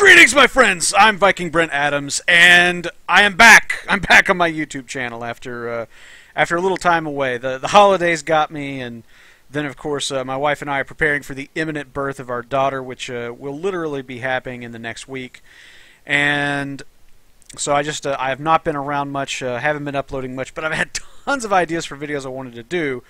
Greetings, my friends! I'm Viking Brent Adams, and I am back. I'm back on my YouTube channel after a little time away. The holidays got me, and then, of course, my wife and I are preparing for the imminent birth of our daughter, which will literally be happening in the next week. And so I have not been around much, haven't been uploading much, but I've had tons of ideas for videos I wanted to do.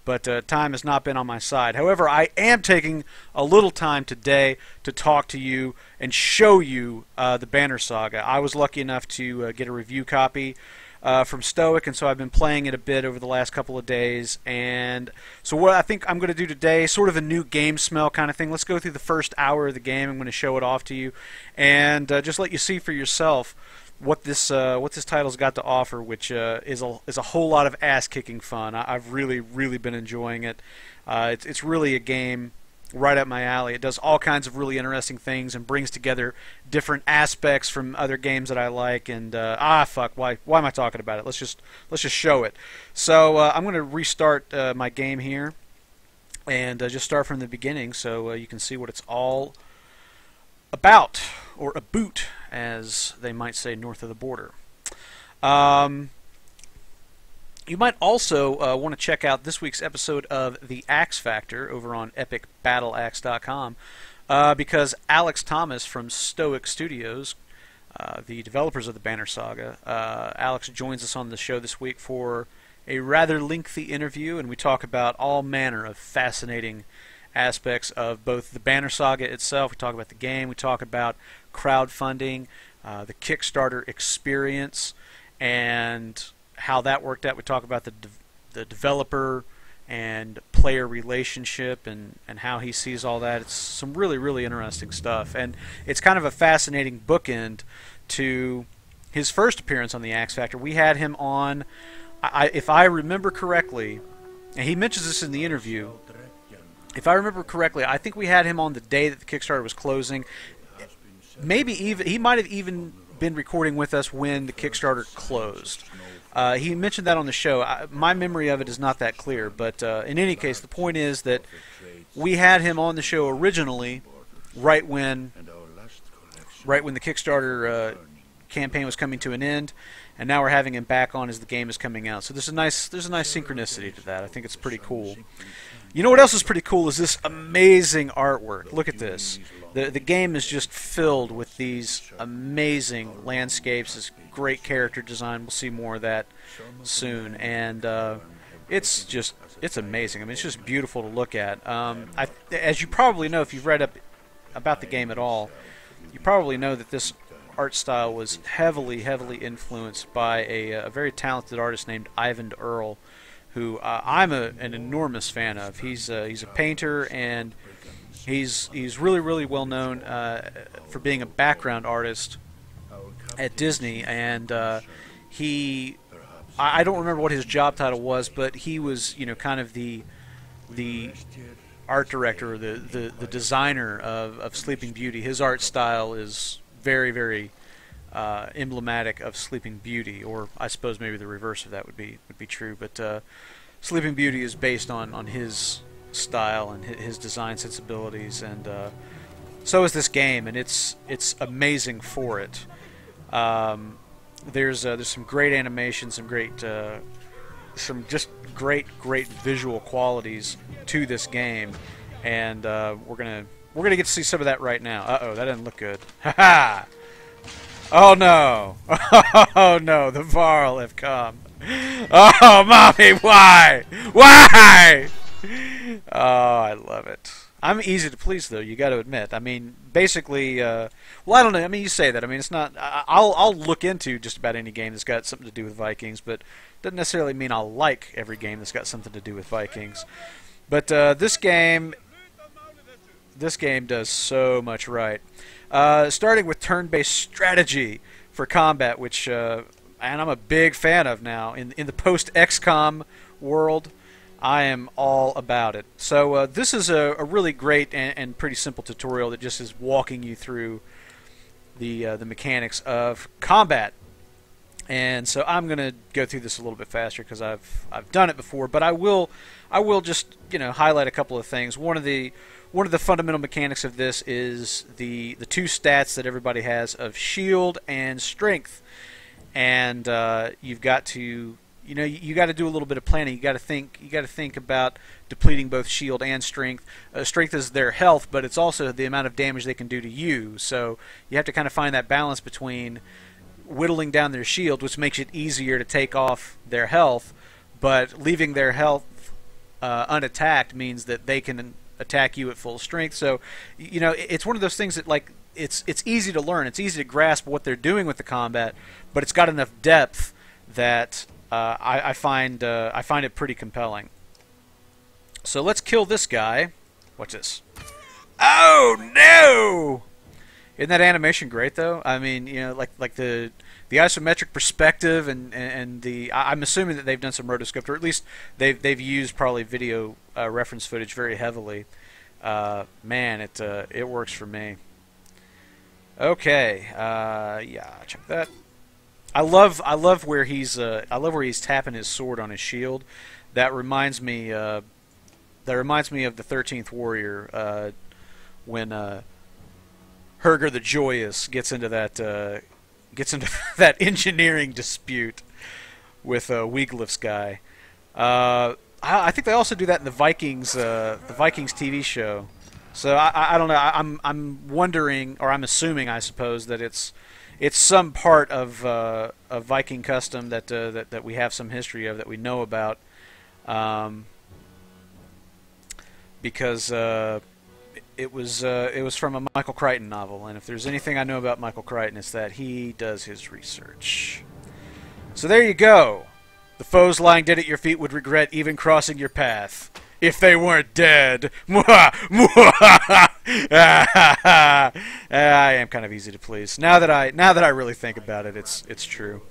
But time has not been on my side. However, I am taking a little time today to talk to you and show you the Banner Saga. I was lucky enough to get a review copy from Stoic, and so I've been playing it a bit over the last couple of days. And so what I think I'm going to do today, sort of a new game smell kind of thing. Let's go through the first hour of the game. I'm going to show it off to you and just let you see for yourself what this title's got to offer, which is a whole lot of ass-kicking fun. I've really been enjoying it. It's really a game right up my alley. It does all kinds of really interesting things and brings together different aspects from other games that I like. And why am I talking about it? Let's just show it. So I'm going to restart my game here and just start from the beginning so you can see what it's all about, or a boot, as they might say north of the border. You might also want to check out this week's episode of The Axe Factor over on epicbattleaxe.com because Alex Thomas from Stoic Studios, the developers of the Banner Saga, Alex joins us on the show this week for a rather lengthy interview, and we talk about all manner of fascinating aspects of both the Banner Saga itself. We talk about the game, we talk about crowdfunding, the Kickstarter experience, and how that worked out. We talk about the developer and player relationship and how he sees all that. It's some really interesting stuff, and it's kind of a fascinating bookend to his first appearance on the Axe Factor. We had him on, if I remember correctly, and he mentions this in the interview, if I remember correctly, I think we had him on the day that the Kickstarter was closing. Maybe even he might have even been recording with us when the Kickstarter closed. He mentioned that on the show. My memory of it is not that clear, but in any case, the point is that we had him on the show originally, right when the Kickstarter campaign was coming to an end, and now we're having him back on as the game is coming out. So there's a nice synchronicity to that. I think it's pretty cool. You know what else is pretty cool is this amazing artwork. Look at this. The game is just filled with these amazing landscapes, this great character design. We'll see more of that soon. And it's amazing. I mean, it's just beautiful to look at. As you probably know, if you've read up about the game at all, you probably know that this art style was heavily influenced by a very talented artist named Ivan Earl, who I'm an enormous fan of. He's a painter, and he's really well known for being a background artist at Disney. And I don't remember what his job title was, but he was kind of the art director, or the designer of Sleeping Beauty. His art style is very emblematic of Sleeping Beauty, or I suppose maybe the reverse of that would be true. But Sleeping Beauty is based on his style and his design sensibilities, and so is this game, and it's amazing for it. There's some great animation, some just great visual qualities to this game, and we're gonna get to see some of that right now. Uh-oh, that didn't look good. Ha ha! Oh no! Oh no! The Varl have come. Oh, mommy, why? Why? Oh, I love it. I'm easy to please, though. You got to admit. I mean, basically, well, I don't know. I mean, you say that. I mean, it's not. I'll look into just about any game that's got something to do with Vikings, but doesn't necessarily mean I'll like every game that's got something to do with Vikings. But this game does so much right. Starting with turn-based strategy for combat, which and I'm a big fan of now in the post-XCOM world. I am all about it. So this is a really great and pretty simple tutorial that just is walking you through the mechanics of combat. And so I'm going to go through this a little bit faster because I've done it before, but I will just highlight a couple of things. One of the one of the fundamental mechanics of this is the two stats that everybody has of shield and strength, and you've got to you got to do a little bit of planning. You got to think about depleting both shield and strength. Strength is their health, but it's also the amount of damage they can do to you. So you have to kind of find that balance between whittling down their shield, which makes it easier to take off their health, but leaving their health unattacked means that they can attack you at full strength. So it's one of those things that it's easy to learn. It's easy to grasp what they're doing with the combat, but it's got enough depth that I find it pretty compelling. So let's kill this guy. Watch this. Oh no! Isn't that animation great though? I mean, like the isometric perspective and the I'm assuming that they've done some rotoscript, or at least they've used probably video reference footage very heavily. Man, it works for me. Okay, yeah, check that. I love where he's tapping his sword on his shield. That reminds me of the 13th Warrior when Herger the Joyous gets into that engineering dispute with Wieglif's guy. I think they also do that in the Vikings TV show. So I don't know. I'm wondering, or I'm assuming, I suppose, that it's some part of Viking custom that we have some history of, that we know about, because it was from a Michael Crichton novel, and if there's anything I know about Michael Crichton, it's that he does his research. So there you go. The foes lying dead at your feet would regret even crossing your path if they weren't dead. I am kind of easy to please. Now that I really think about it, it's true.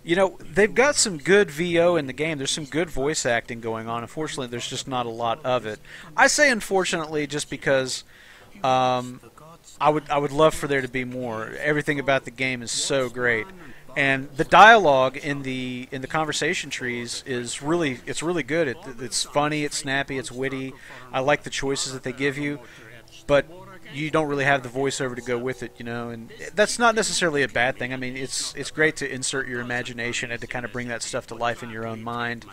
They've got some good VO in the game. There's some good voice acting going on. Unfortunately, there's just not a lot of it. I say unfortunately just because I would love for there to be more. Everything about the game is so great. And the dialogue in the conversation trees is really good. It's funny, it's snappy, it's witty. I like the choices that they give you, but you don't really have the voiceover to go with it, and that's not necessarily a bad thing. I mean, it's great to insert your imagination and to kind of bring that stuff to life in your own mind,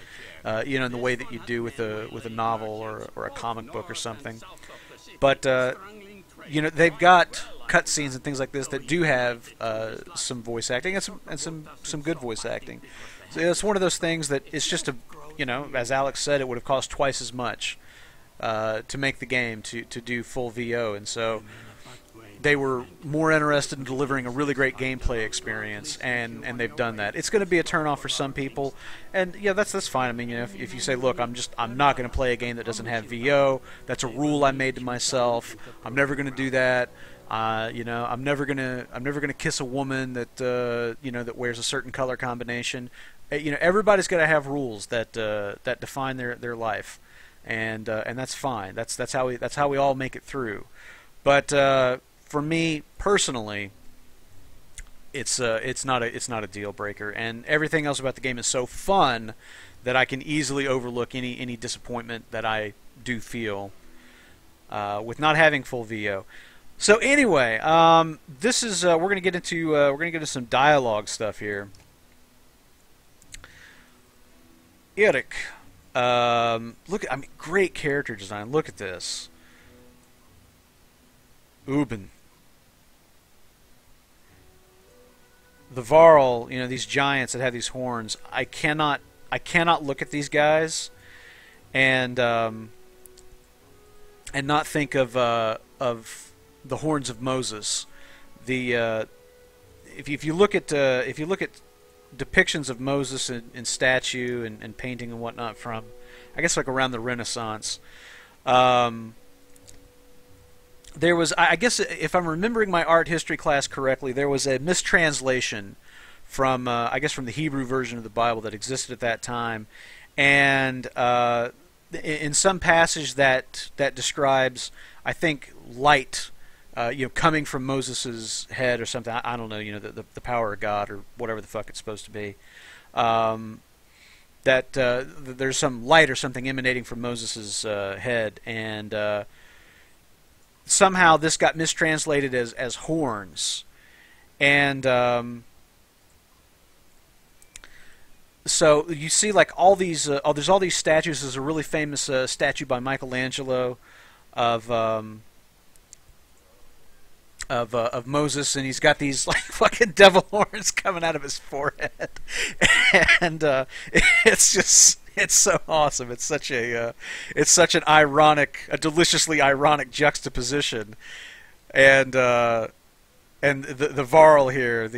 in the way that you do with a novel or a comic book or something. But they've got cutscenes and things like this that do have some voice acting and some good voice acting. So it's one of those things that it's just as Alex said, it would have cost twice as much to make the game to do full VO, and so they were more interested in delivering a really great gameplay experience, and they've done that. It's going to be a turnoff for some people, and yeah, that's fine. I mean, if you say, look, I'm not going to play a game that doesn't have VO. That's a rule I made to myself. I'm never going to do that. I'm never gonna kiss a woman that that wears a certain color combination. Everybody's got to have rules that define their life, and that's fine. That's how we all make it through. But for me personally, it's not a deal breaker, and everything else about the game is so fun that I can easily overlook any disappointment that I do feel with not having full VO. So anyway, this is we're gonna get into some dialogue stuff here. Erik, look, I mean, great character design. Look at this, Ubin, the Varl. These giants that have these horns. I cannot look at these guys and not think of the horns of Moses. If you look at depictions of Moses in statue and painting and whatnot from, I guess, like around the Renaissance, there was, I guess, if I'm remembering my art history class correctly, there was a mistranslation from I guess from the Hebrew version of the Bible that existed at that time, and in some passage that describes, I think, light coming from Moses's head or something. I don't know, the power of God or whatever the fuck it's supposed to be. there's some light or something emanating from Moses' head, and somehow this got mistranslated as horns, and so you see like all these there's all these statues. There's a really famous statue by Michelangelo of Moses, and he's got these like fucking devil horns coming out of his forehead, and it's so awesome. It's such an a deliciously ironic juxtaposition, and the Varl here,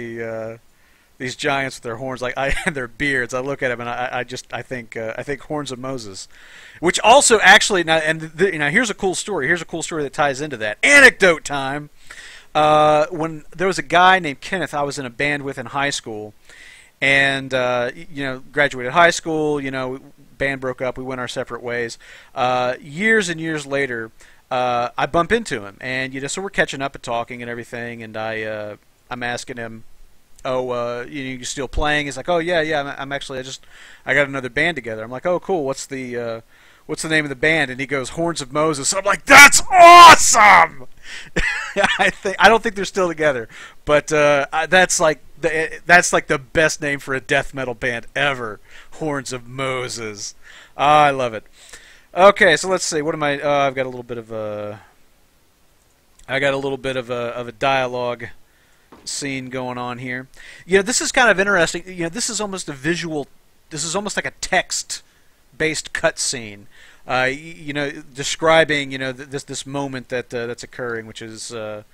these giants with their horns, and their beards. I look at them and I think horns of Moses, which also actually now here's a cool story. Here's a cool story that ties into that. Anecdote time. When there was a guy named Kenneth I was in a band with in high school, and graduated high school, band broke up, we went our separate ways. Years and years later, I bump into him, and so we're catching up and talking and everything, and I'm asking him, oh, you still playing? He's like, oh yeah, I'm actually I got another band together. I'm like, oh cool, what's the name of the band? And he goes, Horns of Moses. So I'm like, that's awesome. I don't think they're still together, but that's like the best name for a death metal band ever. Horns of Moses. I love it. Okay, so let's see. What am I? I've got a little bit of a dialogue scene going on here. This is kind of interesting. This is almost a visual. This is almost like a text-based cutscene. Describing this moment that's occurring, which is kind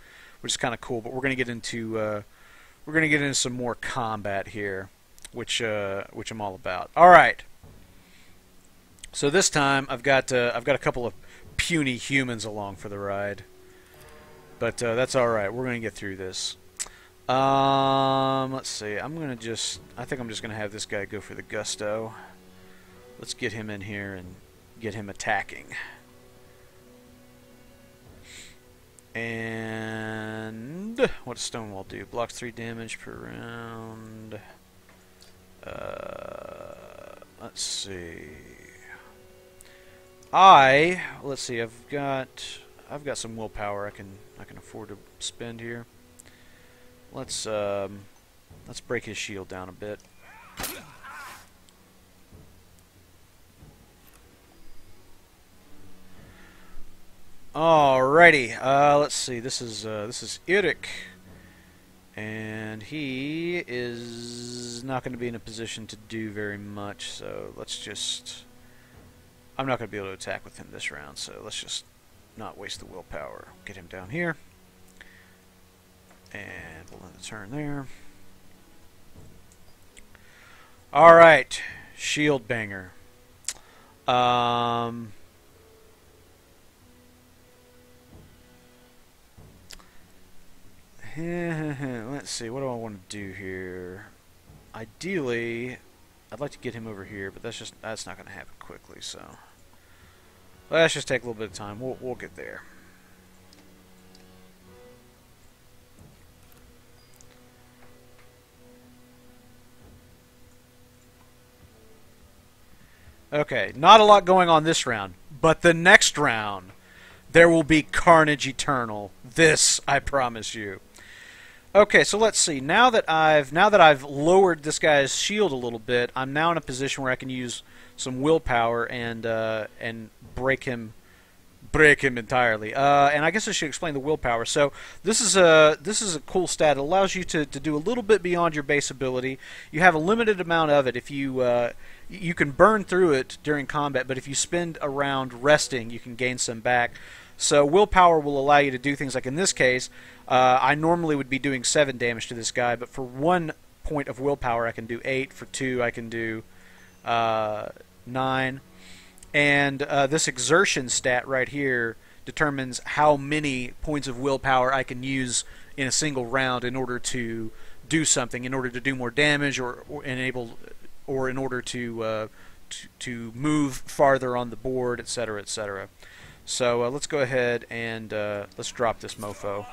of cool. But we're gonna get into some more combat here, which I'm all about. All right. So this time I've got a couple of puny humans along for the ride, but that's all right. We're gonna get through this. Let's see. I think I'm just gonna have this guy go for the gusto. Let's get him in here and get him attacking. And what does Stonewall do? Blocks 3 damage per round. Let's see. Let's see. I've got some willpower I can afford to spend here. Let's break his shield down a bit. Alrighty, let's see. This is Eric, and he is not going to be in a position to do very much. So I'm not going to be able to attack with him this round. So let's just not waste the willpower. Get him down here, and we'll end the turn there. All right, shield banger. Let's see, what do I want to do here? Ideally, I'd like to get him over here, but that's not going to happen quickly, so let's just take a little bit of time. We'll get there. Okay, not a lot going on this round, but the next round there will be carnage eternal. This I promise you. Okay, so let's see. Now that I've lowered this guy's shield a little bit, I'm now in a position where I can use some willpower and break him entirely. And I guess I should explain the willpower. So this is a cool stat. It allows you to do a little bit beyond your base ability. You have a limited amount of it. If you can burn through it during combat, but if you spend a round resting, you can gain some back. So willpower will allow you to do things like in this case, I normally would be doing 7 damage to this guy, but for 1 point of willpower I can do 8, for 2 I can do 9. And this exertion stat right here determines how many points of willpower I can use in a single round in order to do something, in order to do more damage, or in order to move farther on the board, etc., etc. So let's go ahead and let's drop this mofo.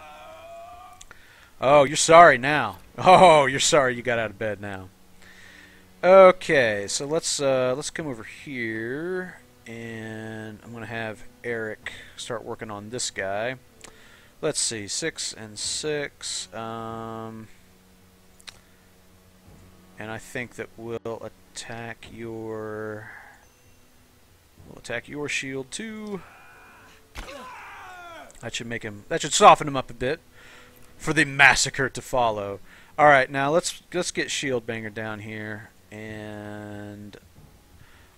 Oh, you're sorry now. Oh, you're sorry you got out of bed now. Okay, so let's come over here, and I'm gonna have Eric start working on this guy. Let's see, 6 and 6. And I think that we'll attack your shield too. That should make him. That should soften him up a bit for the massacre to follow. All right, now let's get Shield Banger down here, and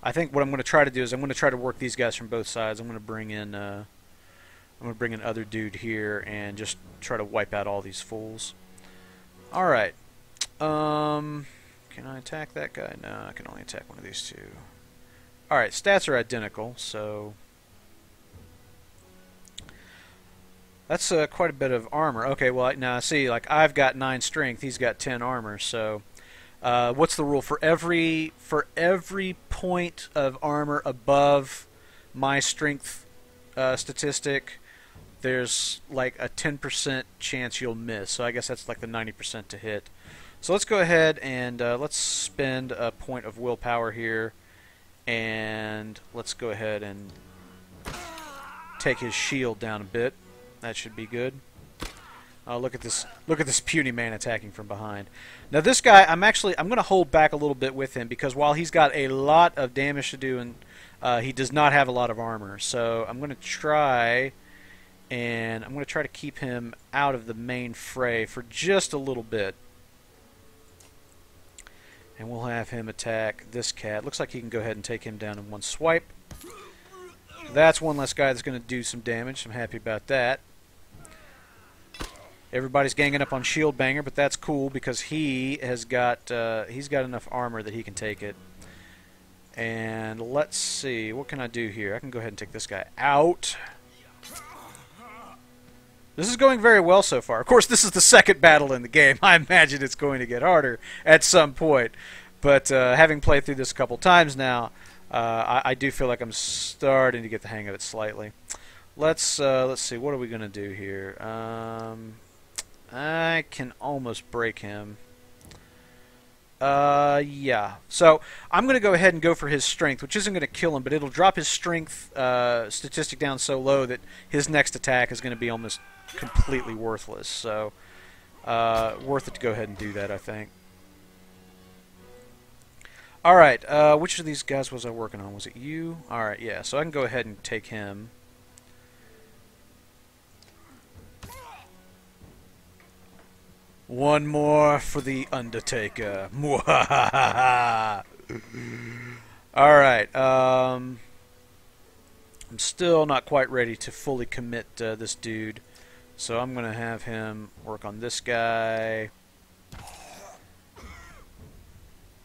I think what I'm going to try to do is I'm going to try to work these guys from both sides. I'm going to bring in other dude here and just try to wipe out all these fools. All right. Can I attack that guy? No, I can only attack one of these two. All right, stats are identical, so that's quite a bit of armor. Okay, well now see, like I've got 9 strength, he's got 10 armor. So, what's the rule for every point of armor above my strength statistic? There's like a 10% chance you'll miss. So I guess that's like the 90% to hit. So let's go ahead and let's spend a point of willpower here, and let's go ahead and take his shield down a bit. That should be good. Look at this puny man attacking from behind. Now this guy, I'm going to hold back a little bit with him because while he's got a lot of damage to do, and he does not have a lot of armor. So I'm going to try to keep him out of the main fray for just a little bit. And we'll have him attack this cat. Looks like he can go ahead and take him down in one swipe. That's one less guy that's going to do some damage. I'm happy about that. Everybody's ganging up on Shield Banger, but that's cool because he's got enough armor that he can take it. And let's see, what can I do here? I can go ahead and take this guy out. This is going very well so far. Of course, this is the second battle in the game. I imagine it's going to get harder at some point. But having played through this a couple times now, I do feel like I'm starting to get the hang of it slightly. Let's see. What are we going to do here? I can almost break him. Yeah. So I'm going to go ahead and go for his strength, which isn't going to kill him, but it'll drop his strength statistic down so low that his next attack is going to be almost completely worthless. So worth it to go ahead and do that, I think. Alright, which of these guys was I working on? Was it you? Alright, yeah, so I can go ahead and take him. One more for the Undertaker. Alright, I'm still not quite ready to fully commit this dude. So I'm going to have him work on this guy.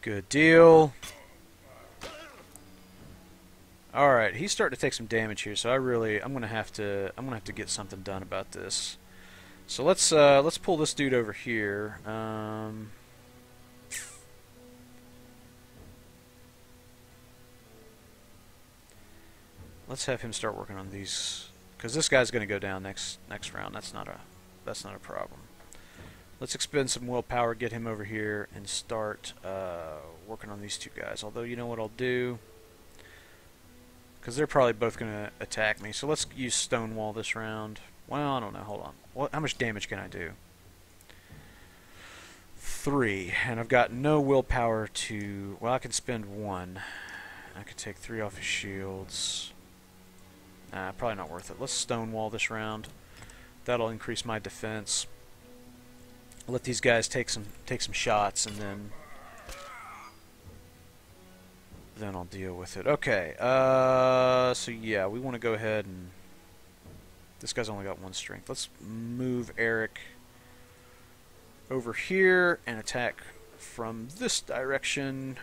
Good deal. Alright, he's starting to take some damage here, so I'm gonna have to get something done about this. So let's pull this dude over here. Let's have him start working on these, because this guy's gonna go down next round. That's not a problem. Let's expend some willpower, get him over here, and start working on these two guys. Although, you know what I'll do? Because they're probably both going to attack me. So let's use Stonewall this round. Well, I don't know. Hold on. How much damage can I do? 3. And I've got no willpower to... Well, I can spend 1. I could take 3 off his shields. Probably not worth it. Let's Stonewall this round. That'll increase my defense. Let these guys take some shots, and then I'll deal with it. Okay. So yeah, we want to go ahead and this guy's only got 1 strength. Let's move Eric over here and attack from this direction.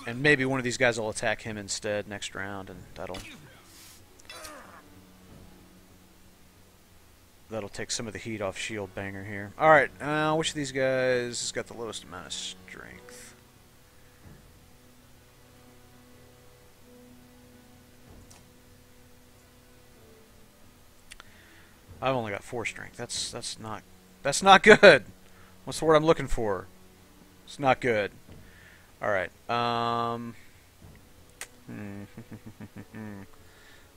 And maybe one of these guys will attack him instead next round, and that'll take some of the heat off Shield Banger here. Alright, which of these guys has got the lowest amount of strength? I've only got 4 strength. That's not good. What's the word I'm looking for? It's not good. All right. Only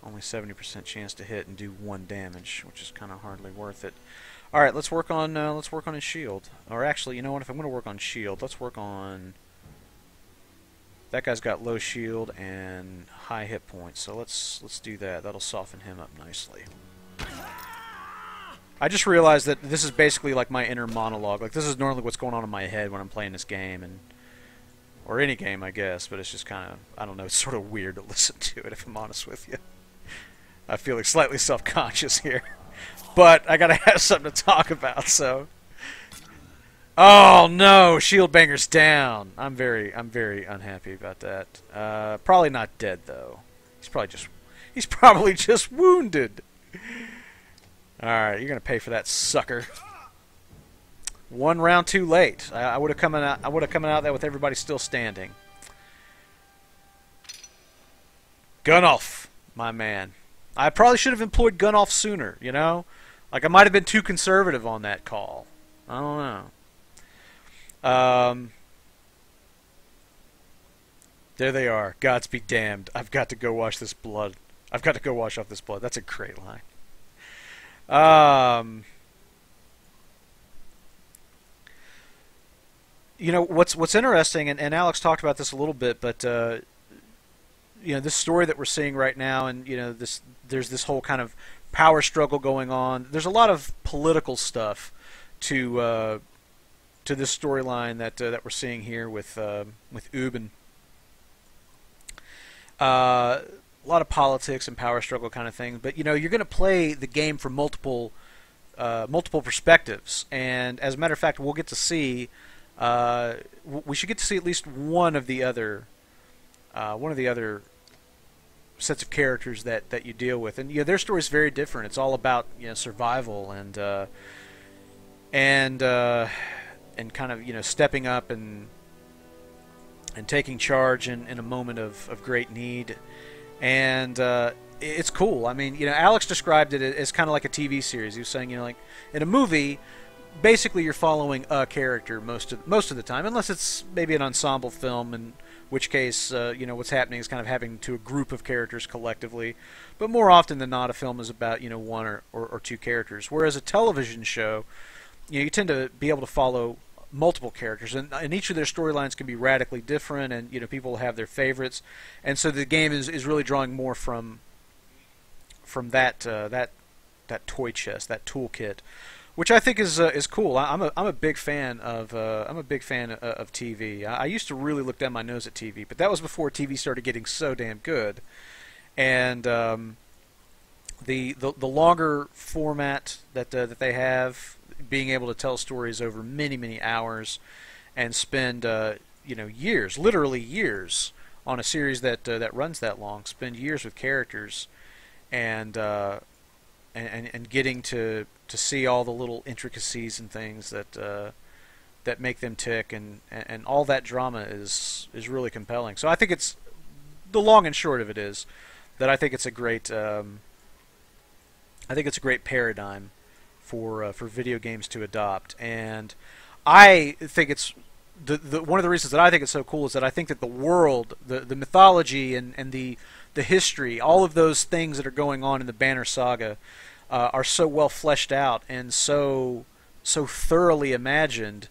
70% chance to hit and do 1 damage, which is kind of hardly worth it. All right, let's work on his shield. Or actually, you know what? If I'm going to work on shield, let's work on. That guy's got low shield and high hit points, so let's do that. That'll soften him up nicely. I just realized that this is basically like my inner monologue. Like, this is normally what's going on in my head when I'm playing this game, or any game, I guess. But it's just kind of, I don't know, it's sort of weird to listen to it, if I'm honest with you. I feel like slightly self-conscious here, but I gotta have something to talk about. So, oh no, shield banger's down. I'm very unhappy about that. Probably not dead though. He's probably just wounded. Alright, you're gonna pay for that, sucker. 1 round too late. I would have come out there with everybody still standing. Gunnulf, my man. I probably should have employed Gunnulf sooner, you know? Like, I might have been too conservative on that call. I don't know. There they are. Gods be damned. I've got to go wash this blood. I've got to go wash off this blood. That's a great line. You know, what's interesting, and Alex talked about this a little bit, but you know, this story that we're seeing right now, and you know, there's this whole kind of power struggle going on. There's a lot of political stuff to this storyline that we're seeing here with Ubin. A lot of politics and power struggle kind of thing, but you know, you're going to play the game from multiple perspectives, and as a matter of fact, we'll get to see. We should get to see at least one of the other sets of characters that you deal with, and you know, their story is very different. It's all about, you know, survival and kind of, you know, stepping up and taking charge in a moment of great need. And it's cool. I mean, you know, Alex described it as kind of like a TV series. He was saying, you know, like in a movie, basically you're following a character most of the time, unless it's maybe an ensemble film, in which case, you know, what's happening is kind of having to a group of characters collectively. But more often than not, a film is about, you know, 1 or 2 characters. Whereas a television show, you know, you tend to be able to follow multiple characters, and each of their storylines can be radically different, and you know, people have their favorites, and so the game is really drawing more from that toy chest, that toolkit, which I think is cool. I'm a big fan of TV. I used to really look down my nose at TV, but that was before TV started getting so damn good, and the longer format that they have, being able to tell stories over many hours and spend you know, years, literally years, on a series that runs that long, spend years with characters, and getting to see all the little intricacies and things that make them tick, and all that drama is really compelling. So I think it's, the long and short of it is that I think it's a great paradigm for video games to adopt, and I think it's one of the reasons that I think it's so cool is that I think that the world, the mythology, and the history, all of those things that are going on in the Banner Saga are so well fleshed out and so thoroughly imagined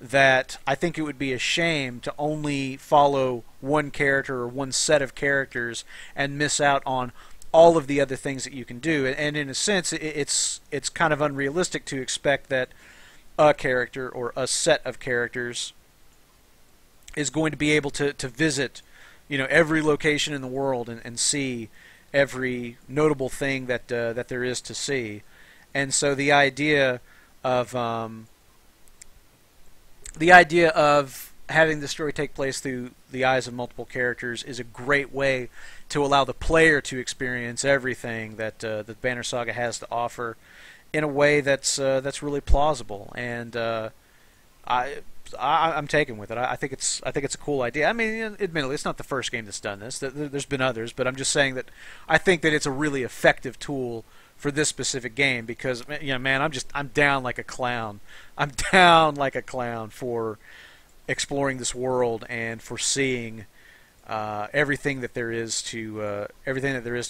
that I think it would be a shame to only follow one character or one set of characters and miss out on all of the other things that you can do. And in a sense, it's kind of unrealistic to expect that a character or a set of characters is going to be able to visit, you know, every location in the world and see every notable thing that there is to see. And so the idea of having the story take place through the eyes of multiple characters is a great way to allow the player to experience everything that the Banner Saga has to offer in a way that's really plausible. And I'm taken with it. I think it's a cool idea. I mean, admittedly, it's not the first game that's done this. There's been others, but I'm just saying that I think that it's a really effective tool for this specific game, because man, I'm down like a clown. I'm down like a clown for exploring this world and for seeing everything that there is to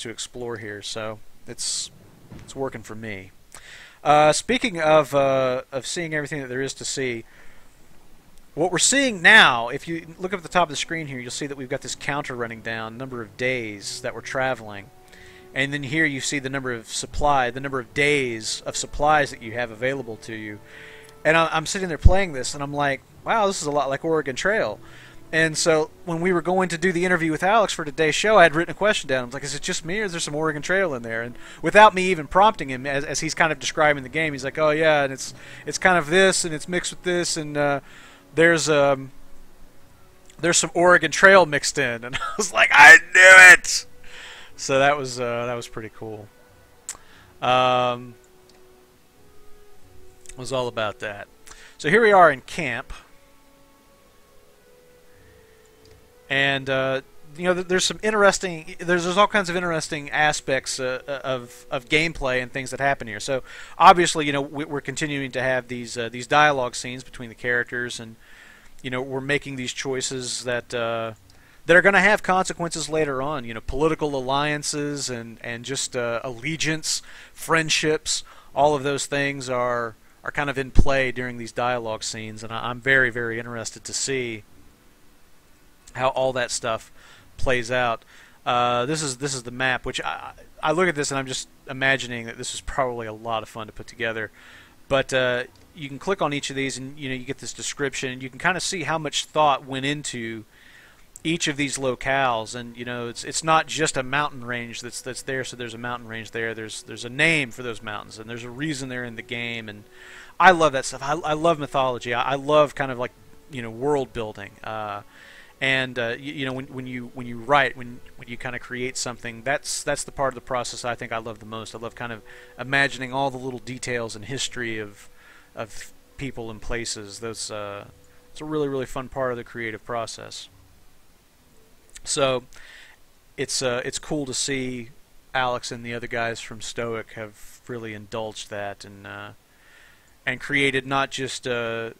explore here. So it's working for me. Speaking of seeing everything that there is to see, what we're seeing now, if you look up at the top of the screen here, you'll see that we've got this counter running down, number of days that we're traveling. And then here you see the number of days of supplies that you have available to you. And I'm sitting there playing this, and I'm like, wow, this is a lot like Oregon Trail. And so when we were going to do the interview with Alex for today's show, I had written a question down. I was like, is it just me, or is there some Oregon Trail in there? And without me even prompting him, as he's kind of describing the game, he's like, oh yeah, and it's kind of this, and it's mixed with this, and there's some Oregon Trail mixed in. And I was like, I knew it! So that was pretty cool. Was all about that. So here we are in camp. And there's some interesting. There's all kinds of interesting aspects of gameplay and things that happen here. So obviously, we're continuing to have these dialogue scenes between the characters, and we're making these choices that are going to have consequences later on. Political alliances and just allegiance, friendships. All of those things are kind of in play during these dialogue scenes, and I'm very, very interested to see how all that stuff plays out. This is the map, which I look at this and I'm just imagining that this is probably a lot of fun to put together. But you can click on each of these, and you get this description, and you can kind of see how much thought went into each of these locales. And it's not just a mountain range that's there. So there's a mountain range there. There's a name for those mountains, and there's a reason they're in the game. And I love that stuff. I love mythology. I love kind of like world building. And when you write, when you kind of create something, that's the part of the process I think I love the most. I love kind of imagining all the little details and history of people and places. It's a really, really fun part of the creative process. So it's cool to see Alex and the other guys from Stoic have really indulged that and created not just a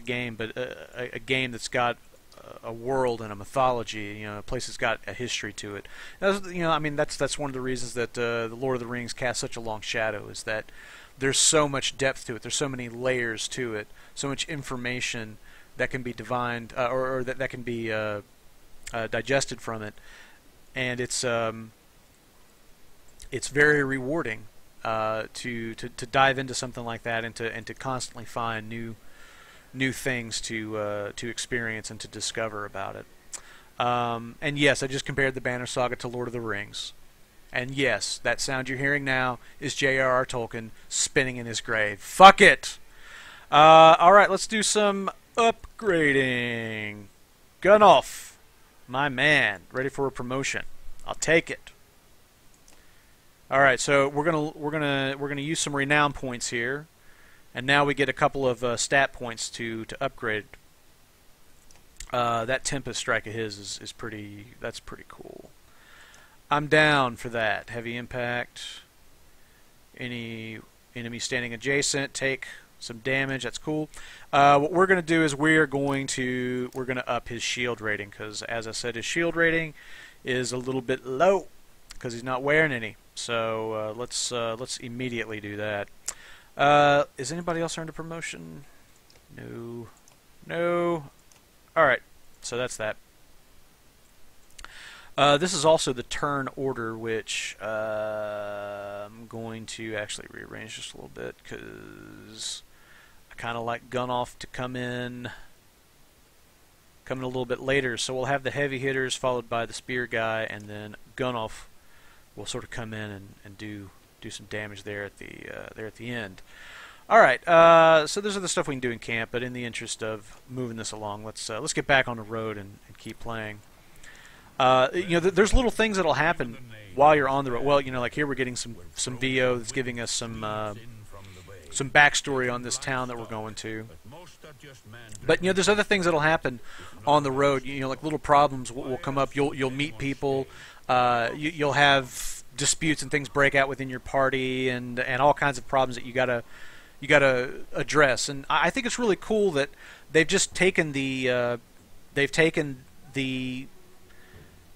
game, but a game that's got a world and a mythology, a place that's got a history to it. That's one of the reasons that the Lord of the Rings casts such a long shadow, is that there's so much depth to it. There's so many layers to it, so much information that can be divined or that can be digested from it, and it's very rewarding to dive into something like that and to constantly find new things to experience and to discover about it. And yes, I just compared the Banner Saga to Lord of the Rings. And yes, that sound you're hearing now is J.R.R. Tolkien spinning in his grave. Fuck it! Alright, let's do some upgrading. Gunnulf, my man, ready for a promotion. I'll take it. Alright, so we're gonna use some renown points here. And now we get a couple of stat points to upgrade. That Tempest strike of his is pretty cool. I'm down for that. Heavy impact. Any enemy standing adjacent take some damage. That's cool. What we're going to do is we're going to up his shield rating, because as I said, his shield rating is a little bit low because he's not wearing any. So let's immediately do that. Is anybody else earned a promotion? No. Alright, so that's that. This is also the turn order, which I'm going to actually rearrange just a little bit, because I kind of like Gunnulf to come in a little bit later. So we'll have the heavy hitters followed by the spear guy, and then Gunnulf will sort of come in and do some damage there at the end. All right, so those are the stuff we can do in camp, but in the interest of moving this along, let's get back on the road and keep playing. There's little things that'll happen while you're on the road. Well, like here we're getting some VO that's giving us some backstory on this town that we're going to. But there's other things that'll happen on the road. Like little problems will come up. You'll meet people. You'll have disputes and things break out within your party, and all kinds of problems that you gotta address. And I think it's really cool that they've just taken the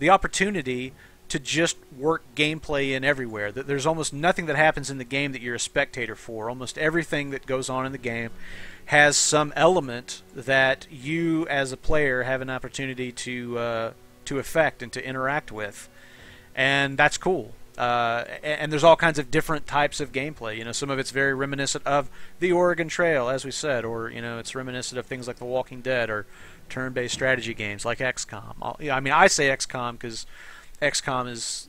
opportunity to just work gameplay in everywhere. That there's almost nothing that happens in the game that you're a spectator for. Almost everything that goes on in the game has some element that you as a player have an opportunity to affect and to interact with, and that's cool. And there's all kinds of different types of gameplay. You know, some of it's very reminiscent of the Oregon Trail, as we said, or you know, it's reminiscent of things like The Walking Dead or turn-based strategy games like XCOM. I mean, I say XCOM because XCOM is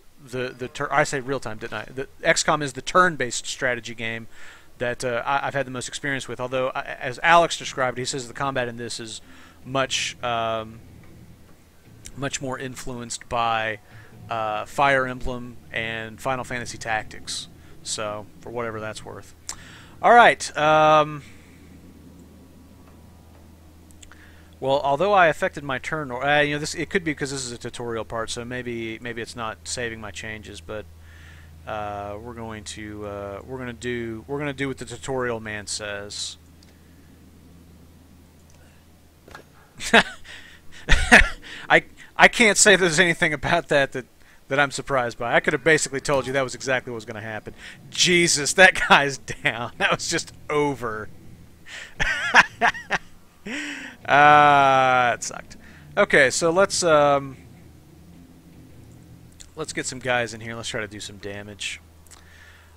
I say real-time, didn't I? XCOM is the turn-based strategy game that I've had the most experience with. Although, as Alex described, he says the combat in this is much more influenced by Fire Emblem and Final Fantasy Tactics. So, for whatever that's worth. All right. Well, although I affected my turn, or you know, it could be because this is a tutorial part, so maybe it's not saving my changes, but we're gonna do what the tutorial man says. I can't say there's anything about that I'm surprised by. I could have basically told you that was exactly what was going to happen. Jesus, that guy's down. That was just over. It sucked. Okay, so let's get some guys in here. Let's try to do some damage.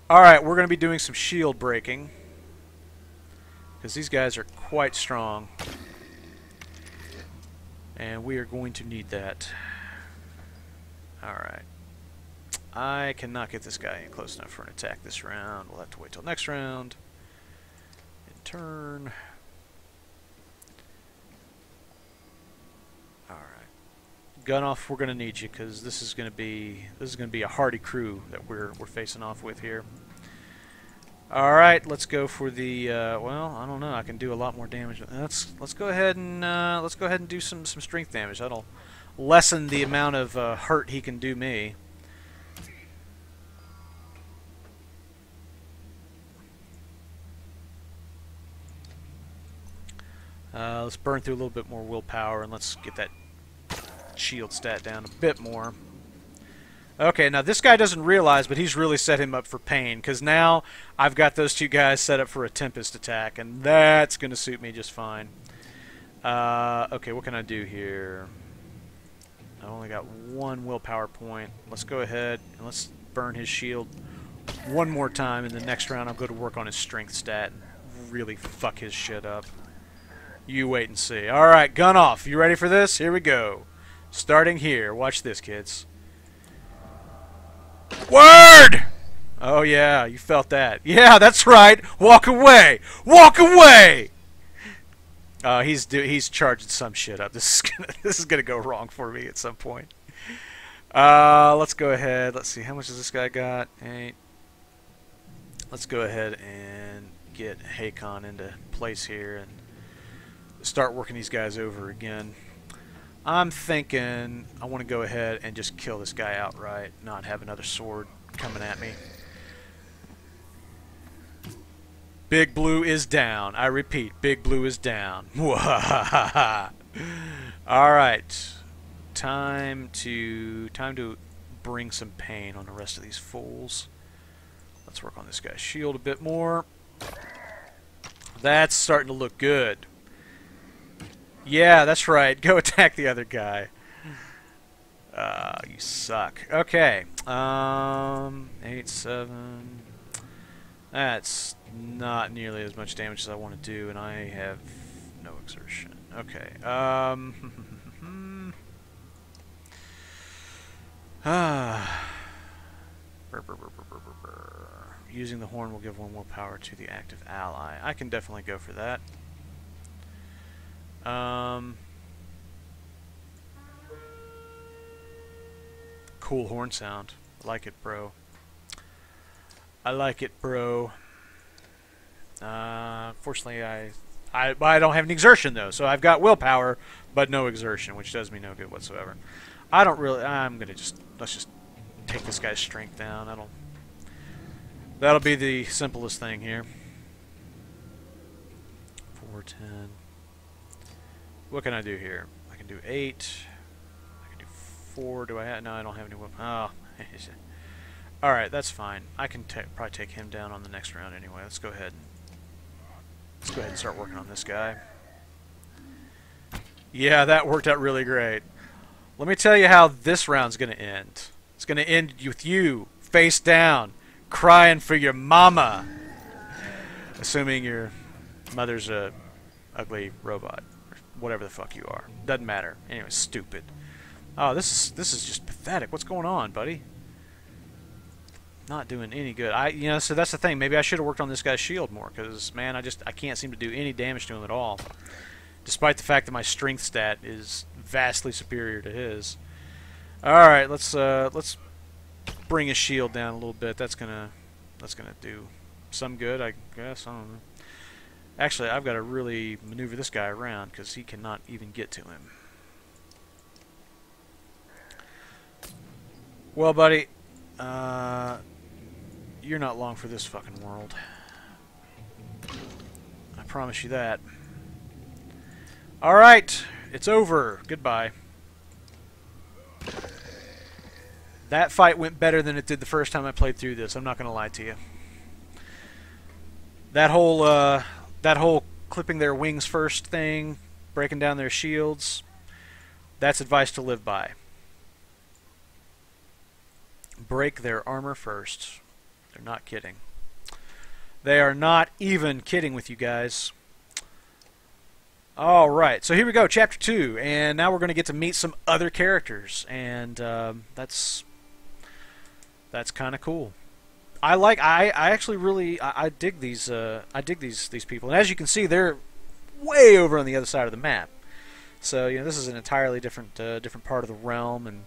Alright, we're going to be doing some shield breaking, because these guys are quite strong. And we are going to need that. Alright. I cannot get this guy in close enough for an attack this round. We'll have to wait till next round. In turn. Alright. Gun off, we're gonna need you, because this is gonna be a hardy crew that we're facing off with here. Alright, let's go for the well, I don't know, I can do a lot more damage. Let's go ahead and do some strength damage. That'll lessen the amount of hurt he can do me. Let's burn through a little bit more willpower, and let's get that shield stat down a bit more. Okay, now this guy doesn't realize, but he's really set him up for pain, because now I've got those two guys set up for a Tempest attack, and that's going to suit me just fine. Okay, what can I do here? I only got one willpower point. Let's go ahead and let's burn his shield one more time, and the next round I'll go to work on his strength stat and really fuck his shit up. You wait and see. Alright, gun off. You ready for this? Here we go. Starting here. Watch this, kids. Word! Oh yeah, you felt that. Yeah, that's right. Walk away. Walk away. He's charging some shit up. This is gonna go wrong for me at some point. Let's go ahead. Let's see, how much does this guy got? 8. Let's go ahead and get Hakon into place here and start working these guys over again. I'm thinking I want to go ahead and just kill this guy outright, not have another sword coming at me. Big Blue is down. I repeat, Big Blue is down. Alright. Time to bring some pain on the rest of these fools. Let's work on this guy's shield a bit more. That's starting to look good. Yeah, that's right. Go attack the other guy. You suck. Okay. 8, 7. That's not nearly as much damage as I want to do, and I have no exertion. Okay. Using the horn will give 1 more power to the active ally. I can definitely go for that. Cool horn sound. I like it, bro. I like it, bro. Fortunately, I don't have any exertion though, so I've got willpower, but no exertion, which does me no good whatsoever. I don't really. Let's just take this guy's strength down. That'll be the simplest thing here. 410. What can I do here? I can do 8. I can do 4. Do I have? No, I don't have any weapons. Oh. Alright, that's fine. I can probably take him down on the next round anyway. Let's go ahead and start working on this guy. Yeah, that worked out really great. Let me tell you how this round's going to end. It's going to end with you, face down, crying for your mama. Assuming your mother's a ugly robot. Or whatever the fuck you are. Doesn't matter. Anyway, stupid. Oh, this is just pathetic. What's going on, buddy? Not doing any good. So that's the thing. Maybe I should have worked on this guy's shield more, because man, I can't seem to do any damage to him at all, despite the fact that my strength stat is vastly superior to his. All right, let's bring his shield down a little bit. That's gonna do some good, I guess. I don't know. Actually, I've got to really maneuver this guy around because he cannot even get to him. Well, buddy. You're not long for this fucking world. I promise you that. Alright, it's over. Goodbye. That fight went better than it did the first time I played through this. I'm not going to lie to you. That whole clipping their wings first thing, breaking down their shields, that's advice to live by. Break their armor first. They're not kidding. They are not even kidding with you guys. Alright, so here we go, Chapter 2, and now we're going to get to meet some other characters, and that's kind of cool. I actually really dig these these people, and as you can see, they're way over on the other side of the map. So this is an entirely different part of the realm, and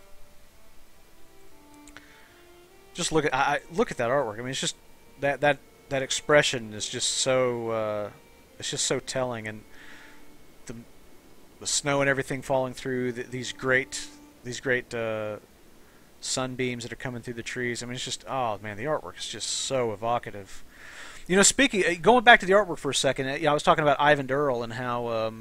just look at that artwork. I mean, it's just that expression is just so it's just so telling, and the snow and everything falling through these great sunbeams that are coming through the trees. I mean, it's just, oh man, the artwork is just so evocative. Speaking, going back to the artwork for a second, I was talking about Ivan Earl and how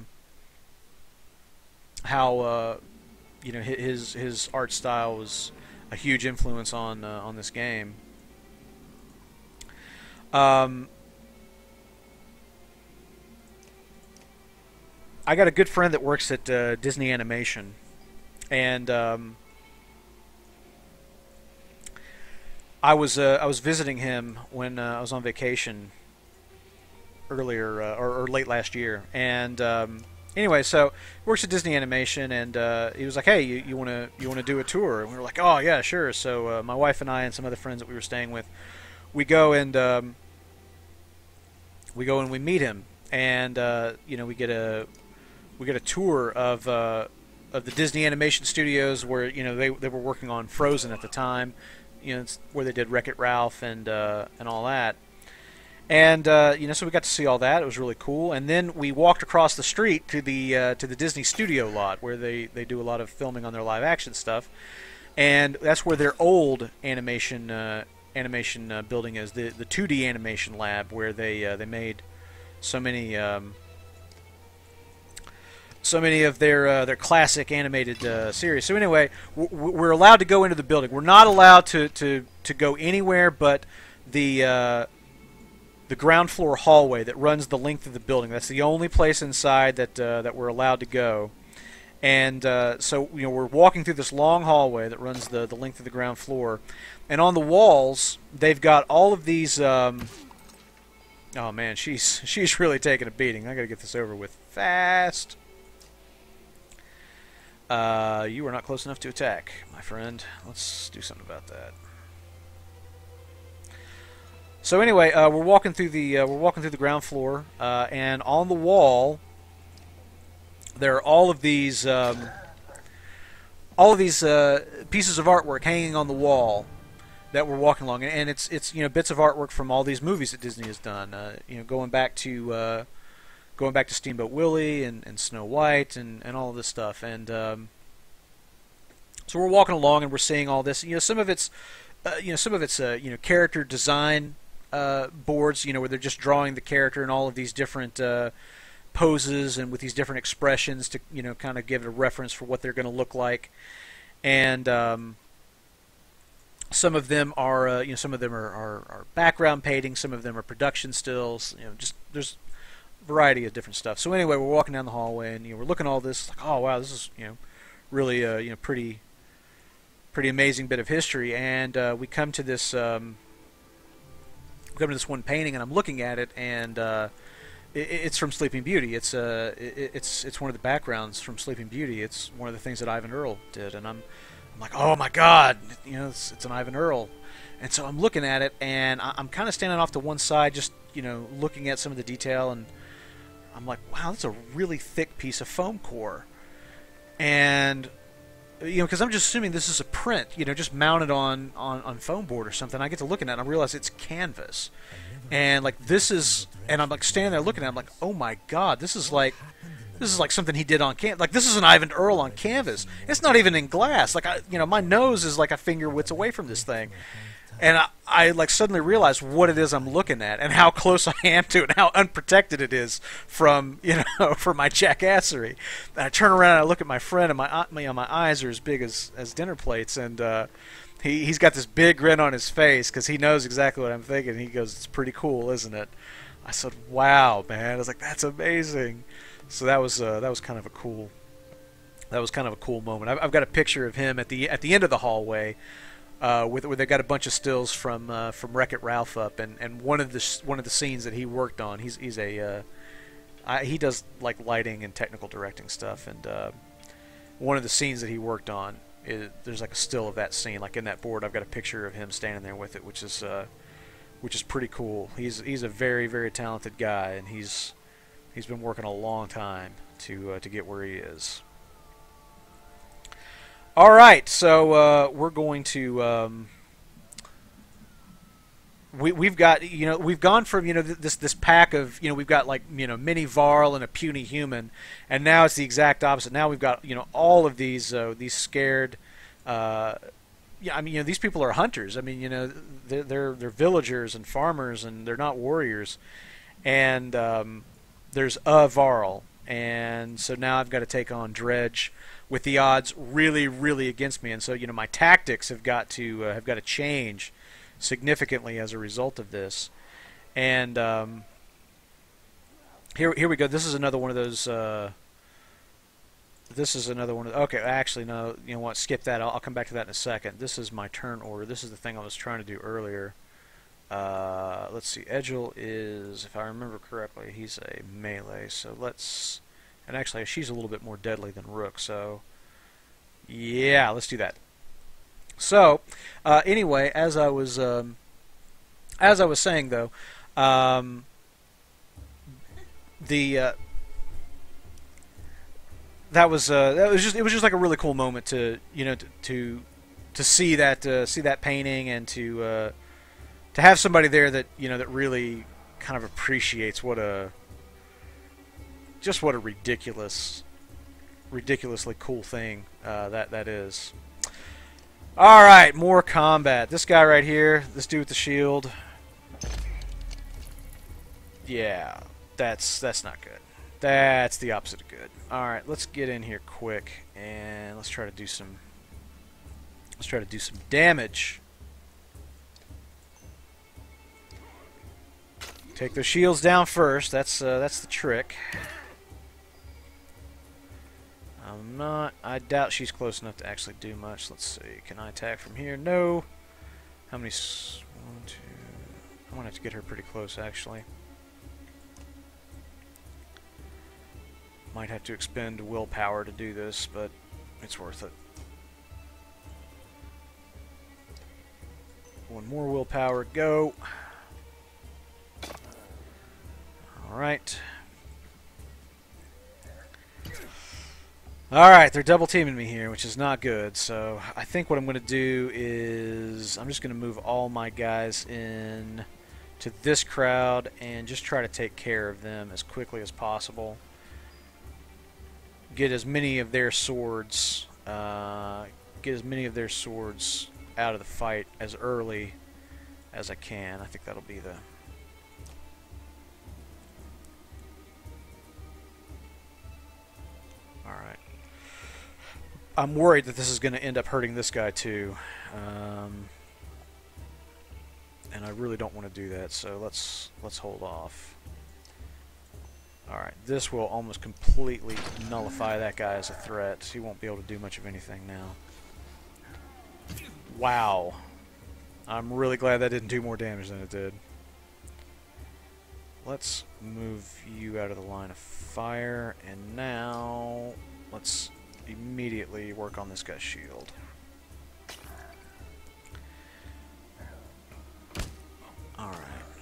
his art style was a huge influence on this game. I got a good friend that works at Disney Animation, and I was visiting him when I was on vacation earlier or late last year, and anyway, so he works at Disney Animation, and he was like, "Hey, you wanna do a tour?" And we were like, "Oh yeah, sure." So my wife and I and some other friends that we were staying with, we go and we meet him, and we get a tour of the Disney Animation Studios where they were working on Frozen at the time. It's where they did Wreck-It Ralph and all that. And so we got to see all that. It was really cool. And then we walked across the street to the Disney Studio lot where they do a lot of filming on their live action stuff. And that's where their old animation building is, the 2D animation lab, where they made so many of their classic animated series. So anyway, we're allowed to go into the building. We're not allowed to go anywhere but the ground floor hallway that runs the length of the building. That's the only place inside that we're allowed to go. And so we're walking through this long hallway that runs the length of the ground floor. And on the walls, they've got all of these. Oh man, she's really taking a beating. I gotta get this over with fast. You are not close enough to attack, my friend. Let's do something about that. So anyway, we're walking through the ground floor, and on the wall there are all of these pieces of artwork hanging on the wall that we're walking along, and it's bits of artwork from all these movies that Disney has done. Going back to Steamboat Willie and Snow White and all of this stuff. And So we're walking along and we're seeing all this. Some of it's, character design boards. Where they're just drawing the character in all of these different poses and with these different expressions to kind of give it a reference for what they're going to look like. And some of them are are background paintings. Some of them are production stills. Just there's a variety of different stuff. So anyway, we're walking down the hallway and we're looking at all this. Like, oh wow, this is really pretty amazing bit of history. And we come to this one painting, and I'm looking at it, and it's from Sleeping Beauty. It's one of the backgrounds from Sleeping Beauty. It's one of the things that Ivan Earl did, and I'm like, oh my God, it's an Ivan Earl. And so I'm looking at it, and I'm kind of standing off to one side, just looking at some of the detail, and I'm like, wow, that's a really thick piece of foam core. And because I'm just assuming this is a print, just mounted on foam board or something. I get to looking at it, and I realize it's canvas. And like and I'm like standing there looking at it, I'm like, oh my God, this is like something he did on canvas. Like, this is an Ivan Earl on canvas. It's not even in glass. Like, my nose is like a finger width away from this thing. And I like suddenly realize what it is I'm looking at and how close I am to it and how unprotected it is from, from my jackassery. And I turn around and I look at my friend, and my eyes are as big as dinner plates, and he's got this big grin on his face because he knows exactly what I'm thinking. He goes, "It's pretty cool, isn't it?" I said, "Wow, man!" I was like, "That's amazing." So that was kind of a cool moment. I've got a picture of him at the end of the hallway, where they got a bunch of stills from Wreck-It Ralph up, and one of the scenes that he worked on. He does like lighting and technical directing stuff, and one of the scenes that he worked on, there's like a still of that scene, like in that board. I've got a picture of him standing there with it, which is pretty cool. He's a very, very talented guy, and he's been working a long time to get where he is. All right, so we're going to we've gone from this pack of we've got like mini Varl and a puny human, and now it's the exact opposite. Now we've got all of these scared. These people are hunters. I mean, they're villagers and farmers, and they're not warriors. And there's a Varl, and so now I've got to take on Dredge with the odds really, really against me. And so my tactics have got to change significantly as a result of this. And here we go. This is another one of those. Okay, actually, no. You know what? Skip that. I'll come back to that in a second. This is my turn order. This is the thing I was trying to do earlier. Let's see. Edgel is, if I remember correctly, he's a melee. So let's. And actually, she's a little bit more deadly than Rook. So yeah, let's do that. So anyway, as I was saying though, it was just like a really cool moment to to see that painting, and to have somebody there that that really kind of appreciates what a ridiculously cool thing that is. All right, more combat. This guy right here, this dude with the shield. Yeah, that's not good. That's the opposite of good. All right, let's get in here quick and let's try to do some damage. Take those shields down first. That's the trick. I doubt she's close enough to actually do much. Let's see. Can I attack from here? No. How many? 1, 2. I'm gonna have to get her pretty close, actually. Might have to expend willpower to do this, but it's worth it. One more willpower. Go. All right. Alright, they're double teaming me here, which is not good, so I think what I'm going to do is I'm just going to move all my guys in to this crowd and just try to take care of them as quickly as possible. Get as many of their swords get as many of their swords out of the fight as early as I can. I think that'll be the... Alright. I'm worried that this is going to end up hurting this guy too. And I really don't want to do that, so let's hold off. Alright, this will almost completely nullify that guy as a threat. He won't be able to do much of anything now. Wow. I'm really glad that didn't do more damage than it did. Let's move you out of the line of fire, and now let's immediately work on this guy's shield.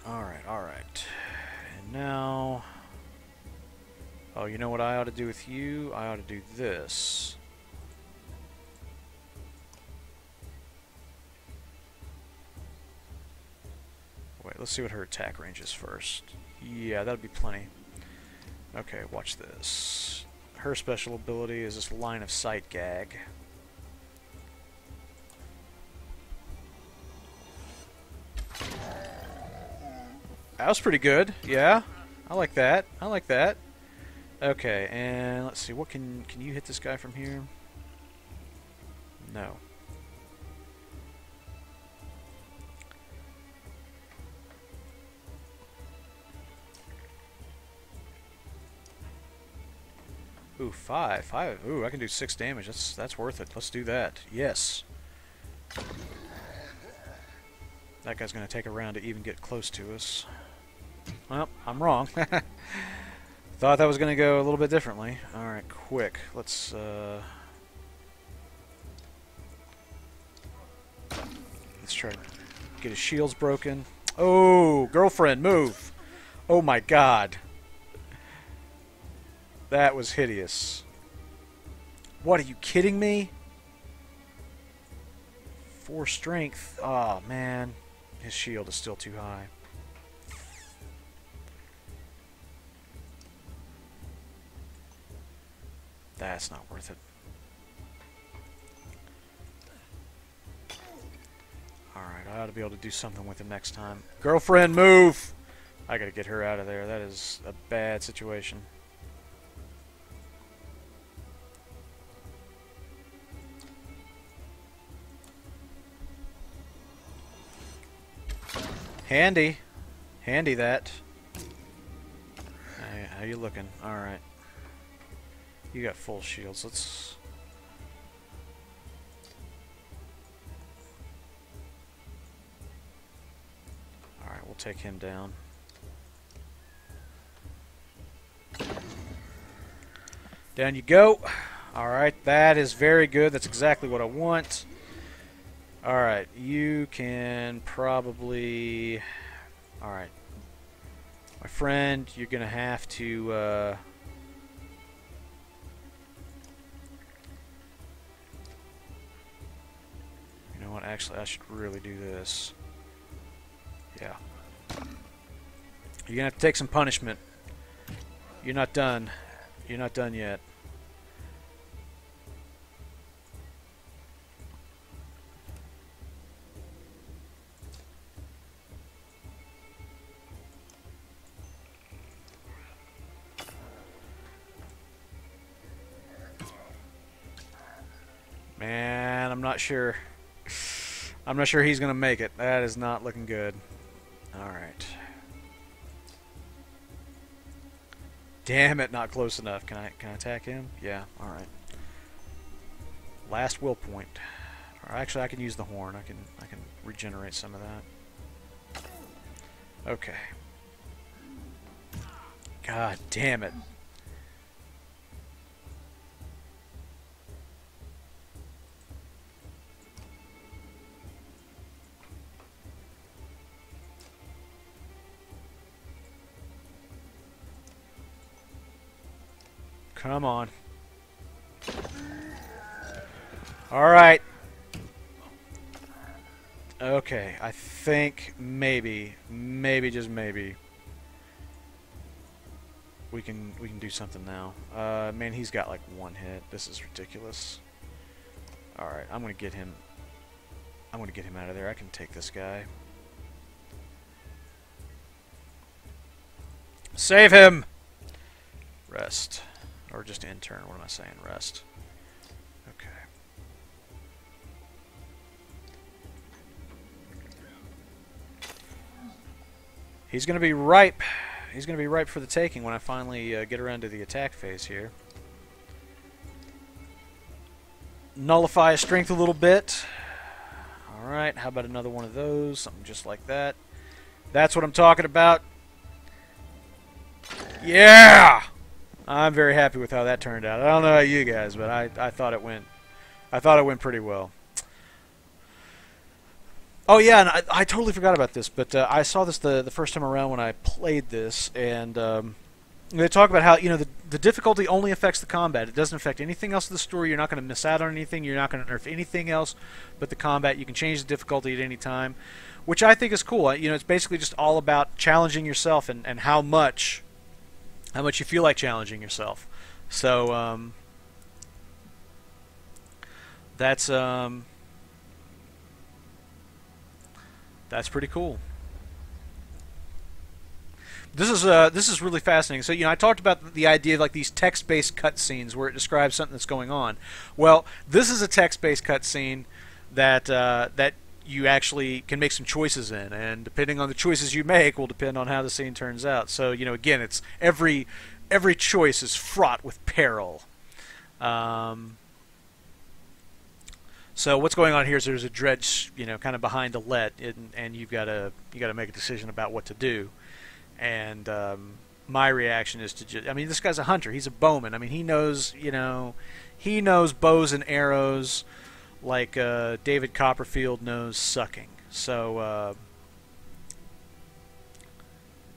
Alright. And now... Oh, you know what I ought to do with you? I ought to do this. Wait, let's see what her attack range is first. Yeah, that'll be plenty. Okay, watch this. Her special ability is this line of sight gag. That was pretty good. Yeah, I like that. I like that. Okay, and let's see. What can you hit this guy from here? No. Ooh, 5. Ooh, I can do 6 damage. That's worth it. Let's do that. Yes. That guy's going to take a round to even get close to us. Well, I'm wrong. Thought that was going to go a little bit differently. Alright, quick. Let's try to get his shields broken. Oh, girlfriend, move! Oh my god. That was hideous. What, are you kidding me? 4 strength. Oh, man. His shield is still too high. That's not worth it. Alright, I ought to be able to do something with him next time. Girlfriend, move! I gotta get her out of there. That is a bad situation. Handy. Handy that. Hey, how you looking? Alright. You got full shields. Let's... Alright, we'll take him down. Down you go. Alright, that is very good. That's exactly what I want. Alright, you can probably... Alright. My friend, you're going to have to... You know what? Actually, I should really do this. Yeah. You're going to have to take some punishment. You're not done. You're not done yet. Man, I'm not sure. I'm not sure he's going to make it. That is not looking good. Alright. Damn it, not close enough. Can I attack him? Yeah, alright. Last will point. Or actually, I can use the horn. I can regenerate some of that. Okay. God damn it. Come on. Alright. Okay, I think maybe, just maybe, we can do something now. Man, he's got like 1 hit. This is ridiculous. Alright, I'm gonna get him. I'm gonna get him out of there. I can take this guy. Save him! Rest. Or just intern. What am I saying? Rest. Okay. He's going to be ripe. He's going to be ripe for the taking when I finally get around to the attack phase here. Nullify his strength a little bit. Alright, how about another one of those? Something just like that. That's what I'm talking about. Yeah! I'm very happy with how that turned out. I don't know about you guys, but I thought it went pretty well. Oh yeah, and I totally forgot about this, but I saw this the first time around when I played this, and they talk about how, you know, the difficulty only affects the combat. It doesn't affect anything else in the story. You're not going to miss out on anything. You're not going to nerf anything else but the combat. You can change the difficulty at any time, which I think is cool. You know, it's basically just all about challenging yourself and how much you feel like challenging yourself. So that's pretty cool. This is really fascinating. So, you know, I talked about the idea of like these text-based cutscenes where it describes something that's going on. Well, this is a text-based cutscene that that you actually can make some choices in, and depending on the choices you make will depend on how the scene turns out. So, you know, again, it's every choice is fraught with peril. So what's going on here is there's a dredge, you know, kind of behind a let, and you got to make a decision about what to do. And my reaction is to just, I mean, this guy's a hunter. He's a bowman. I mean, he knows, you know, he knows bows and arrows like David Copperfield knows sucking. So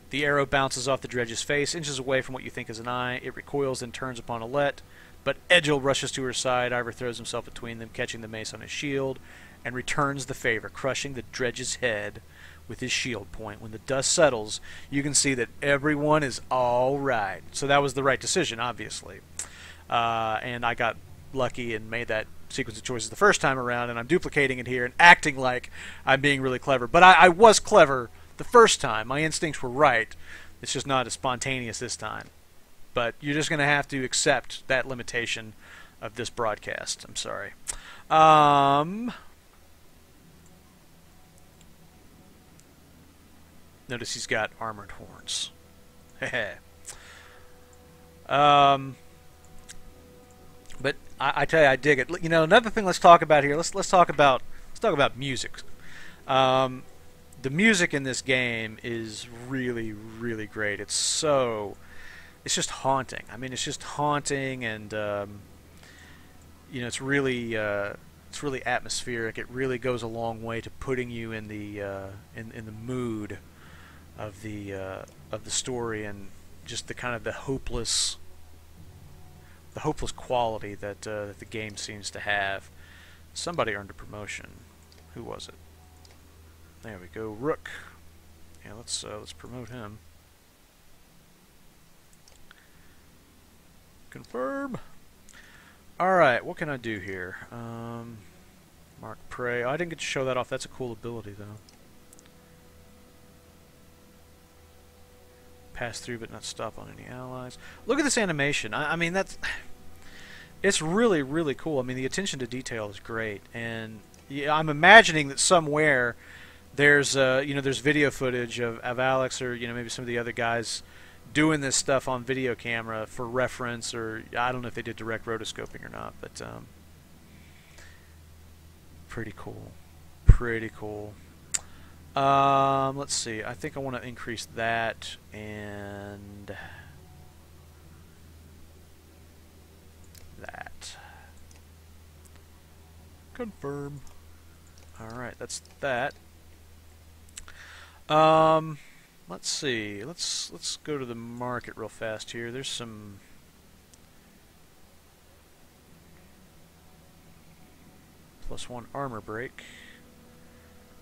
the arrow bounces off the dredge's face, inches away from what you think is an eye. It recoils and turns upon Alette, but Edgil rushes to her side. Ivor throws himself between them, catching the mace on his shield, and returns the favor, crushing the dredge's head with his shield point. When the dust settles, you can see that everyone is all right. So that was the right decision, obviously. And I got lucky and made that sequence of choices the first time around, and I'm duplicating it here and acting like I'm being really clever. But I was clever the first time. My instincts were right. It's just not as spontaneous this time. But you're just going to have to accept that limitation of this broadcast. I'm sorry. Notice he's got armored horns. But I tell you, I dig it. You know, another thing let's talk about here. Let's talk about music. The music in this game is really, really great. It's just haunting. I mean, it's just haunting, and you know, it's really atmospheric. It really goes a long way to putting you in the mood of the story, and just the kind of the hopeless quality that the game seems to have. Somebody earned a promotion. Who was it? There we go, Rook. Yeah, let's promote him. Confirm. All right, what can I do here? Mark Prey. Oh, I didn't get to show that off. That's a cool ability, though. Pass through but not stop on any allies. Look at this animation. I mean, it's really, really cool. I mean, the attention to detail is great, and yeah, I'm imagining that somewhere there's you know, there's video footage of Alex, or you know, maybe some of the other guys doing this stuff on video camera for reference, or I don't know if they did direct rotoscoping or not, but pretty cool. Pretty cool. Let's see. I think I want to increase that and that. Confirm. Alright, that's that. Let's see. Let's go to the market real fast here. There's some +1 armor break.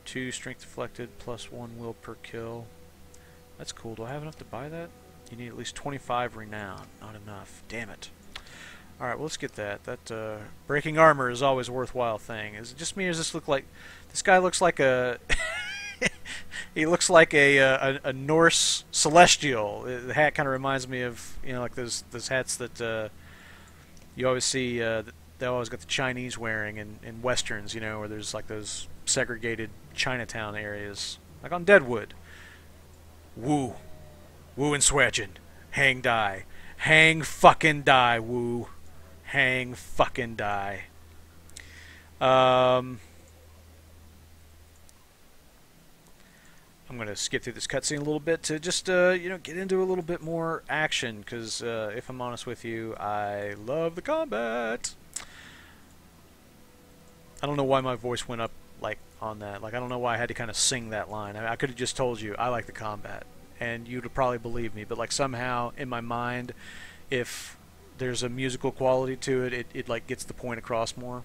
2 strength deflected, +1 will per kill. That's cool. Do I have enough to buy that? You need at least 25 renown. Not enough. Damn it. Alright, well, let's get that. That breaking armor is always a worthwhile thing. Is it just me, or does this look like... This guy looks like a... he looks like a Norse celestial. The hat kind of reminds me of, you know, like those hats that you always see... they always got the Chinese wearing in westerns, you know, where there's like those segregated Chinatown areas. Like on Deadwood. Woo. Woo and swedgin'. Hang die. Hang fucking die, woo. Hang fucking die. I'm going to skip through this cutscene a little bit to just, you know, get into a little bit more action, because if I'm honest with you, I love the combat. I don't know why my voice went up, like, on that. Like, I don't know why I had to kind of sing that line. I could have just told you, I like the combat, and you'd have probably believed me, but, like, somehow, in my mind, if there's a musical quality to it, it like gets the point across more.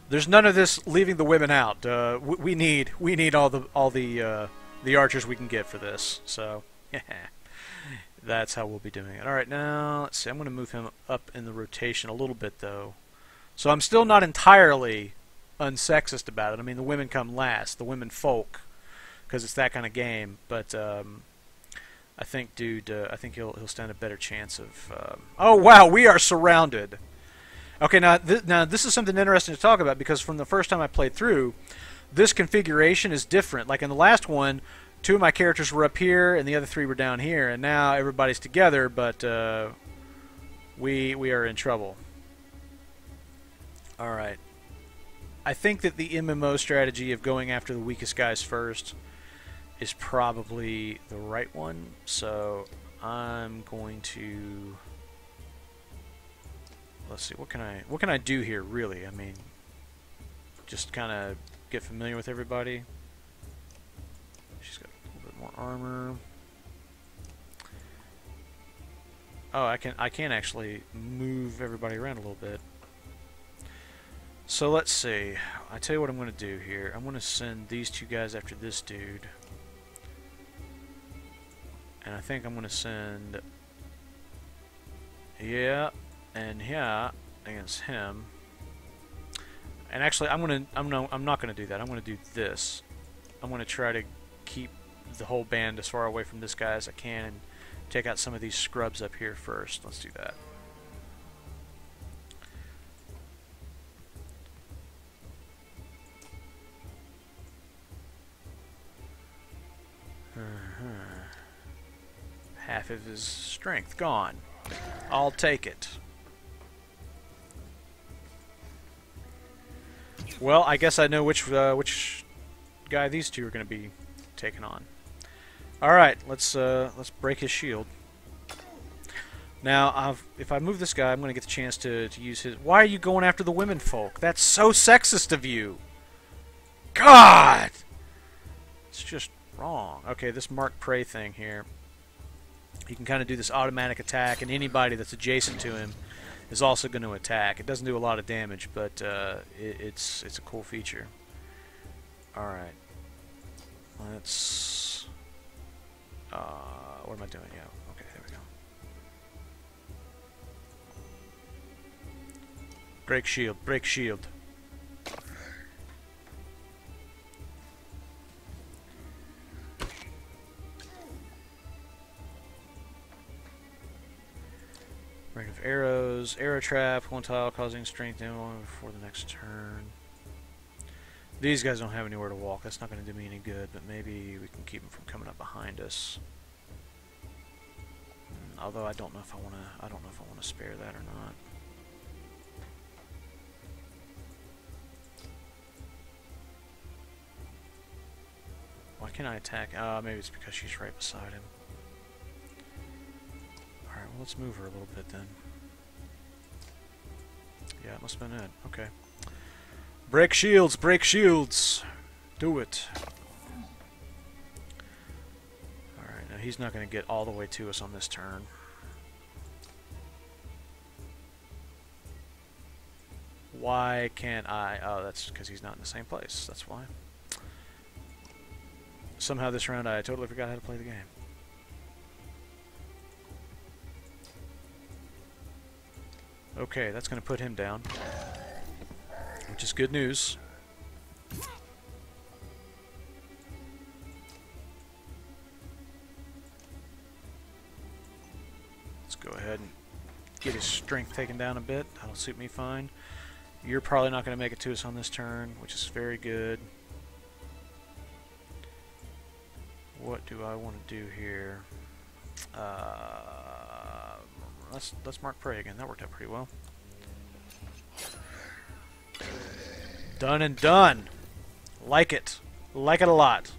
There's none of this leaving the women out. We need all the archers we can get for this. So that's how we'll be doing it. All right, now let's see. I'm going to move him up in the rotation a little bit though. So I'm still not entirely unsexist about it. I mean, the women come last, the women folk, because it's that kind of game. But I think, dude, I think he'll stand a better chance of. Oh wow, we are surrounded. Okay, now this is something interesting to talk about, because from the first time I played through, this configuration is different. Like in the last one, 2 of my characters were up here and the other 3 were down here, and now everybody's together, but we are in trouble. All right. I think that the MMO strategy of going after the weakest guys first is probably the right one. So I'm going to, let's see, what can I do here really? I mean, just kind of get familiar with everybody. She's got a little bit more armor. Oh, I can actually move everybody around a little bit. So let's see. I tell you what I'm going to do here. I'm going to send these 2 guys after this dude. And I think I'm going to send, yeah, and yeah, against him. And actually, I'm not going to do that. I'm going to do this. I'm going to try to keep the whole band as far away from this guy as I can and take out some of these scrubs up here first. Let's do that. Half of his strength gone. I'll take it. Well, I guess I know which guy these 2 are going to be taking on. All right, let's break his shield. Now, if I move this guy, I'm going to get the chance to use his. Why are you going after the women folk? That's so sexist of you. God, it's just wrong. Okay, this Mark Prey thing here. He can kind of do this automatic attack, and anybody that's adjacent to him is also going to attack. It doesn't do a lot of damage, but it's a cool feature. All right, let's. What am I doing? Yeah, okay, there we go. Break shield, break shield. Ring of arrows, arrow trap, 1 tile causing strength damage before the next turn. These guys don't have anywhere to walk. That's not going to do me any good, but maybe we can keep them from coming up behind us. Although I don't know if I want to. I don't know if I want to spare that or not. Why can't I attack? Maybe it's because she's right beside him. Alright, well, let's move her a little bit then. Yeah, it must have been it. Okay. Break shields! Break shields! Do it! Alright, now he's not going to get all the way to us on this turn. Why can't I? Oh, that's because he's not in the same place. That's why. Somehow this round I totally forgot how to play the game. Okay, that's going to put him down, which is good news. Let's go ahead and get his strength taken down a bit. That'll suit me fine. You're probably not going to make it to us on this turn, which is very good. What do I want to do here? Let's mark prey again. That worked out pretty well. Done and done. Like it. Like it a lot.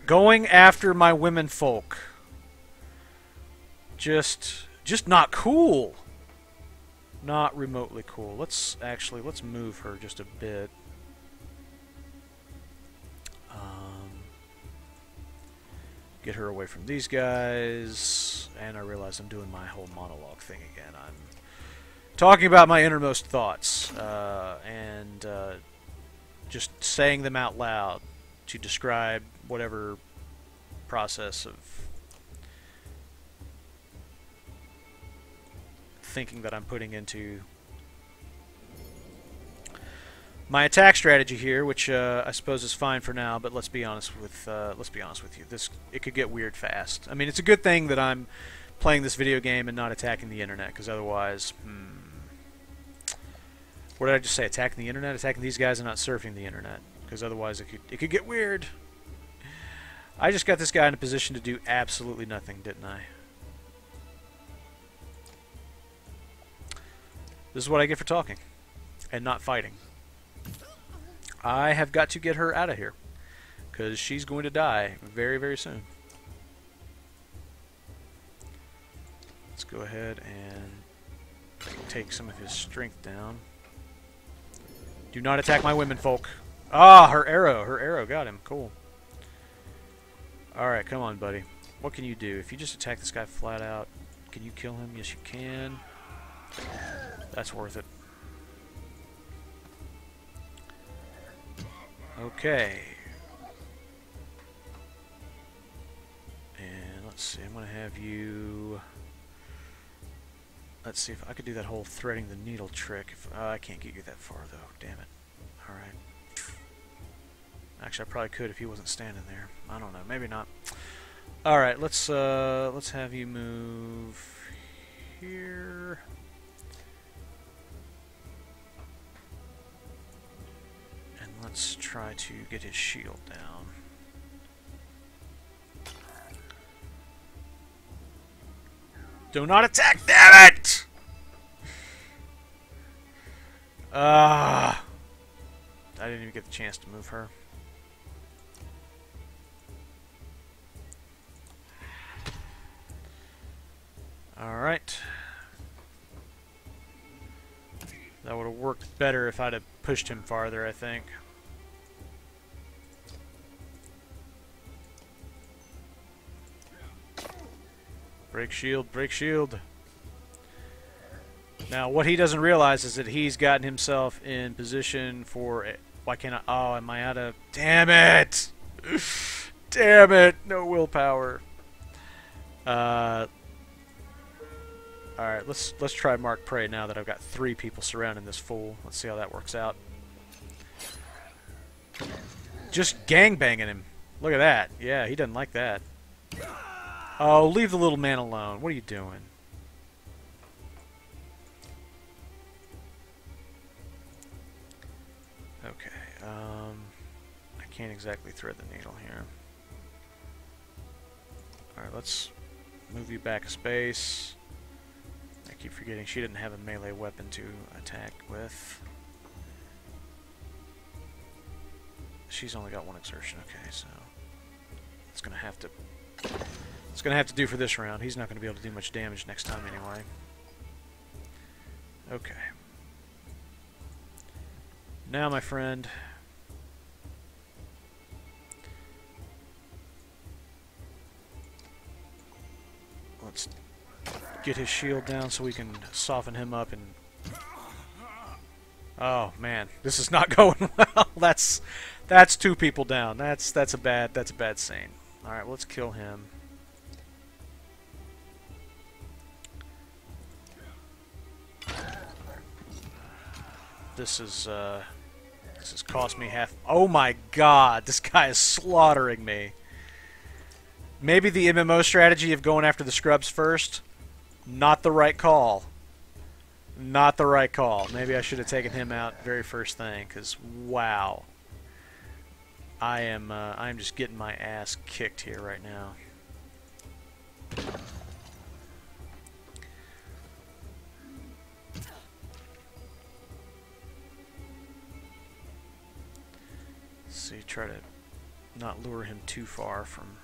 Going after my women folk. Just not cool. Not remotely cool. Let's move her just a bit. Get her away from these guys. And I realize I'm doing my whole monologue thing again. I'm talking about my innermost thoughts. And just saying them out loud to describe whatever process of thinking that I'm putting into my attack strategy here, which I suppose is fine for now. But let's be honest with you. It could get weird fast. I mean, it's a good thing that I'm playing this video game and not attacking the internet, because otherwise, what did I just say? Attacking the internet, attacking these guys, and not surfing the internet, because otherwise it could get weird. I just got this guy in a position to do absolutely nothing, didn't I? This is what I get for talking and not fighting. I have got to get her out of here, because she's going to die very, very soon. Let's go ahead and take some of his strength down. Do not attack my women folk. Ah, her arrow. Her arrow got him. Cool. Alright, come on, buddy. What can you do? If you just attack this guy flat out, can you kill him? Yes, you can. That's worth it. Okay. And let's see, I'm going to have you... Let's see if I could do that whole threading the needle trick. I can't get you that far, though. Damn it. Alright. Actually, I probably could if he wasn't standing there. I don't know. Maybe not. Alright, let's have you move here. And let's try to get his shield down. Do not attack, damn it! I didn't even get the chance to move her. Alright. That would have worked better if I'd have pushed him farther, I think. Break shield, break shield. Now, what he doesn't realize is that he's gotten himself in position for... Why can't I... Oh, am I out of... Damn it! Damn it! No willpower. Alright, let's try Mark Prey now that I've got 3 people surrounding this fool. Let's see how that works out. Just gangbanging him. Look at that. Yeah, he doesn't like that. Oh, leave the little man alone. What are you doing? Okay, I can't exactly thread the needle here. Alright, let's move you back a space. I keep forgetting she didn't have a melee weapon to attack with. She's only got 1 exertion. Okay, so it's gonna have to do for this round. He's not gonna be able to do much damage next time anyway. Okay. Now, my friend, let's get his shield down so we can soften him up and... Oh man, this is not going well. That's 2 people down. That's a bad scene. All right, well, let's kill him. This has cost me half. Oh my god, this guy is slaughtering me. Maybe the MMO strategy of going after the scrubs first, not the right call. Not the right call. Maybe I should have taken him out very first thing, because wow. I'm just getting my ass kicked here right now. Let's see, try to not lure him too far from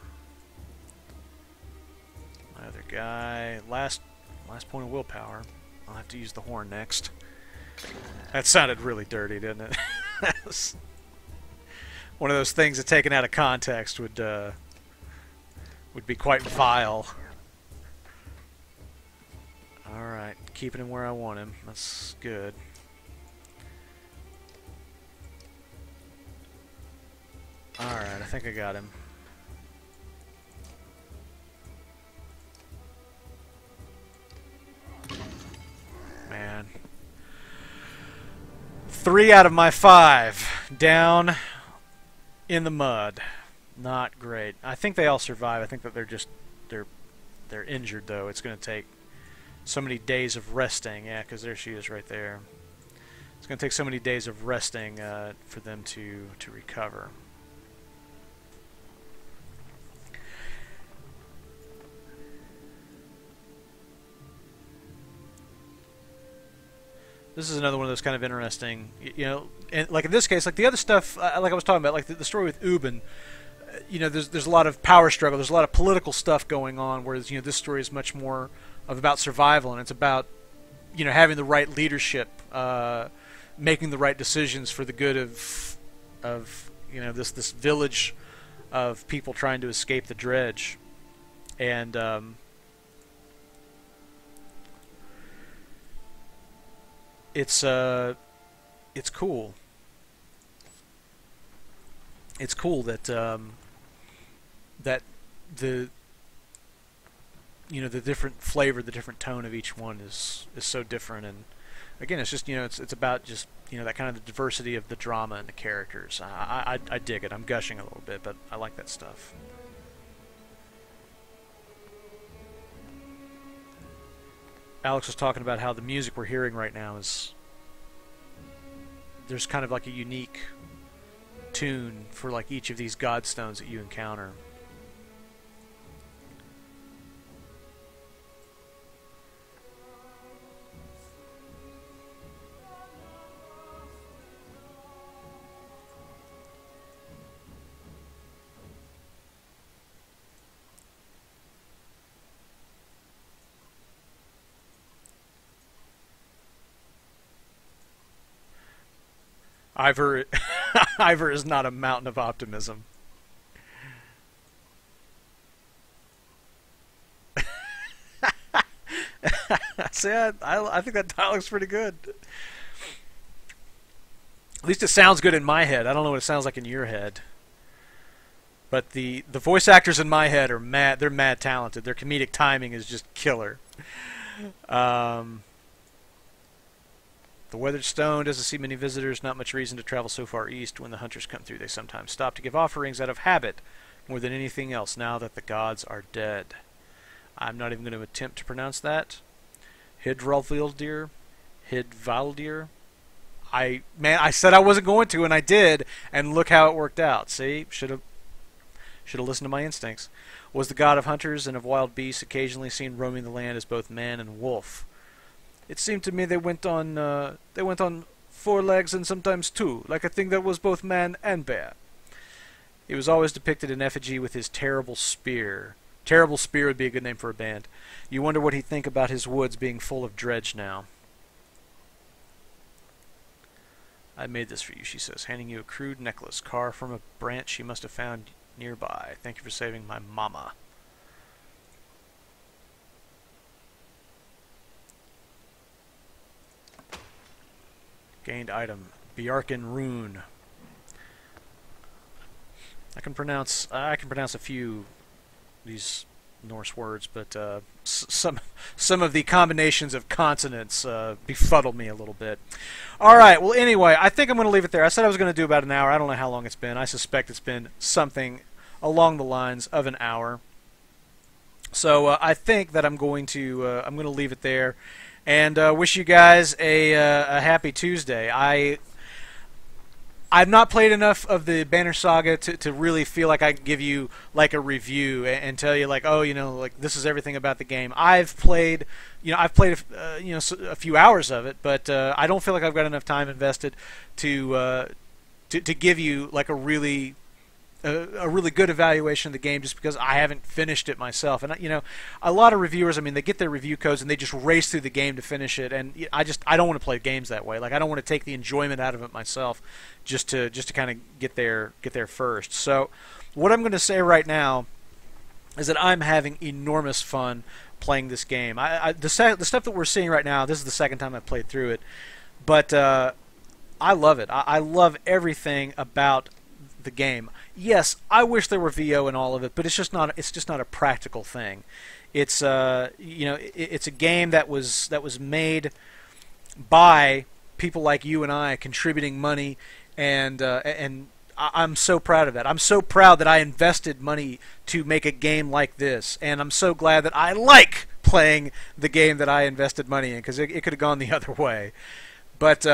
my other guy. Last point of willpower. I'll have to use the horn next. That sounded really dirty, didn't it? That was one of those things that taken out of context would be quite vile. Alright, keeping him where I want him. That's good. Alright, I think I got him. Man. 3 out of my 5 down in the mud. Not great. I think they all survive. I think that they're injured though. It's going to take so many days of resting. Yeah, because there she is right there. It's going to take so many days of resting for them to recover. This is another one of those kind of interesting, you know, and like in this case, like the other stuff, like I was talking about, like the story with Ubin, you know, there's a lot of power struggle, there's a lot of political stuff going on, whereas, you know, this story is much more about survival, and it's about, you know, having the right leadership, making the right decisions for the good of you know, this village of people trying to escape the dredge, and it's cool. It's cool that that the, you know, the different flavor, the different tone of each one is so different, and again, it's just, you know, it's about just, you know, that kind of the diversity of the drama and the characters. I dig it. I'm gushing a little bit, but I like that stuff. Alex was talking about how the music we're hearing right now is, there's kind of like a unique tune for like each of these godstones that you encounter. Ivor, Ivor is not a mountain of optimism. See, I think that dialogue's pretty good. At least it sounds good in my head. I don't know what it sounds like in your head. But the voice actors in my head are mad. They're mad talented. Their comedic timing is just killer. The weathered stone doesn't see many visitors, not much reason to travel so far east. When the hunters come through, they sometimes stop to give offerings out of habit more than anything else, now that the gods are dead. I'm not even going to attempt to pronounce that. Hidrolvildir? Hidvaldir? Man, I said I wasn't going to, and I did, and look how it worked out. See? Should have listened to my instincts. Was the god of hunters and of wild beasts occasionally seen roaming the land as both man and wolf? It seemed to me they went on 4 legs and sometimes 2, like a thing that was both man and bear. He was always depicted in effigy with his terrible spear. Terrible Spear would be a good name for a band. You wonder what he'd think about his woods being full of dredge now. I made this for you, she says, handing you a crude necklace, carved from a branch she must have found nearby. Thank you for saving my mama. Gained item, Bjarken Rune. I can pronounce a few of these Norse words, but some of the combinations of consonants befuddle me a little bit. All right. Well, anyway, I think I'm going to leave it there. I said I was going to do about an hour. I don't know how long it's been. I suspect it's been something along the lines of an hour. So I think that I'm going to leave it there, and wish you guys a happy Tuesday. I've not played enough of the Banner Saga to really feel like I can give you like a review and tell you like, oh, like this is everything about the game. I've played a few hours of it, but I don't feel like I've got enough time invested to give you like a really good evaluation of the game, just because I haven't finished it myself. And a lot of reviewers, I mean, they get their review codes and they just race through the game to finish it, and I don't want to play games that way. Like, I don't want to take the enjoyment out of it myself just to kind of get there first. So what I'm going to say right now is that I'm having enormous fun playing this game. The stuff that we're seeing right now, this is the second time I've played through it, but I love it. I love everything about the game. Yes, I wish there were VO in all of it, but it's just not a practical thing. It's it's a game that was made by people like you and I contributing money, and I'm so proud of that. I'm so proud that I invested money to make a game like this, and I'm so glad that I like playing the game that I invested money in, because it could have gone the other way. But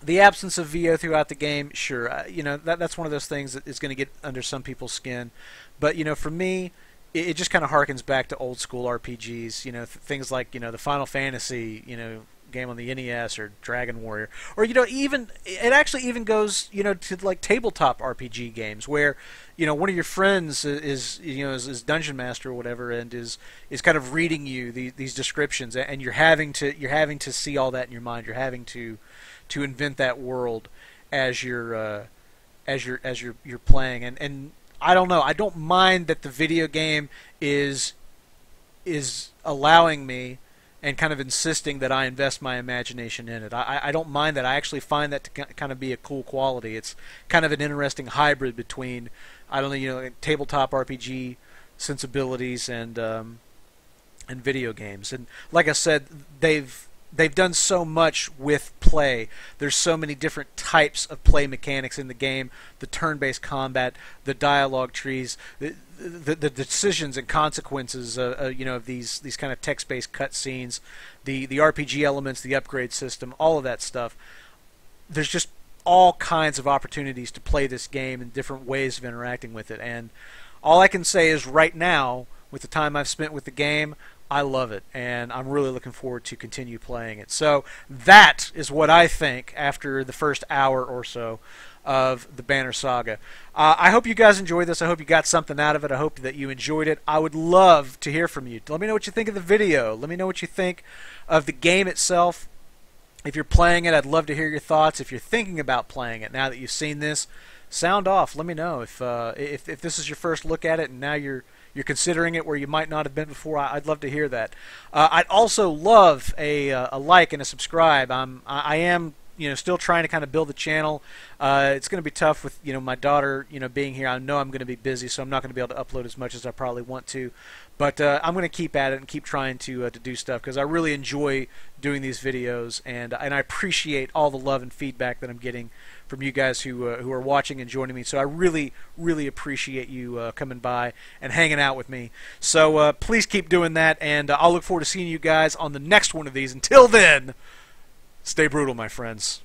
the absence of VO throughout the game, sure, that's one of those things that is going to get under some people's skin. But for me, it just kind of harkens back to old school RPGs. Things like the Final Fantasy, game on the NES, or Dragon Warrior, or even it actually even goes to like tabletop RPG games where one of your friends is dungeon master or whatever, and is kind of reading you these descriptions, and you're having to see all that in your mind. You're having to invent that world as you're playing, and I don't know. I don't mind that the video game is allowing me and kind of insisting that I invest my imagination in it. I don't mind that. I actually find that to kind of be a cool quality. It's kind of an interesting hybrid between, I don't know, tabletop RPG sensibilities and video games. And like I said, they've done so much with play. There's so many different types of play mechanics in the game: the turn-based combat, the dialogue trees, the decisions and consequences of these kind of text-based cutscenes, the RPG elements, the upgrade system, all of that stuff. There's just all kinds of opportunities to play this game and different ways of interacting with it. And all I can say is, right now, with the time I've spent with the game, I love it, and I'm really looking forward to continue playing it. So that is what I think after the first hour or so of the Banner Saga. I hope you guys enjoyed this. I hope you got something out of it. I hope that you enjoyed it. I would love to hear from you. Let me know what you think of the video. Let me know what you think of the game itself. If you're playing it, I'd love to hear your thoughts. If you're thinking about playing it now that you've seen this, sound off. Let me know if this is your first look at it and now you're considering it where you might not have been before. I'd love to hear that. I'd also love a like and a subscribe. I am still trying to kind of build the channel. It's going to be tough with my daughter being here. I know I'm going to be busy, so I'm not going to be able to upload as much as I probably want to. But I'm going to keep at it and keep trying to do stuff, because I really enjoy doing these videos, and I appreciate all the love and feedback that I'm getting from you guys who are watching and joining me. So I really, really appreciate you coming by and hanging out with me. So please keep doing that, and I'll look forward to seeing you guys on the next one of these. Until then, stay brutal, my friends.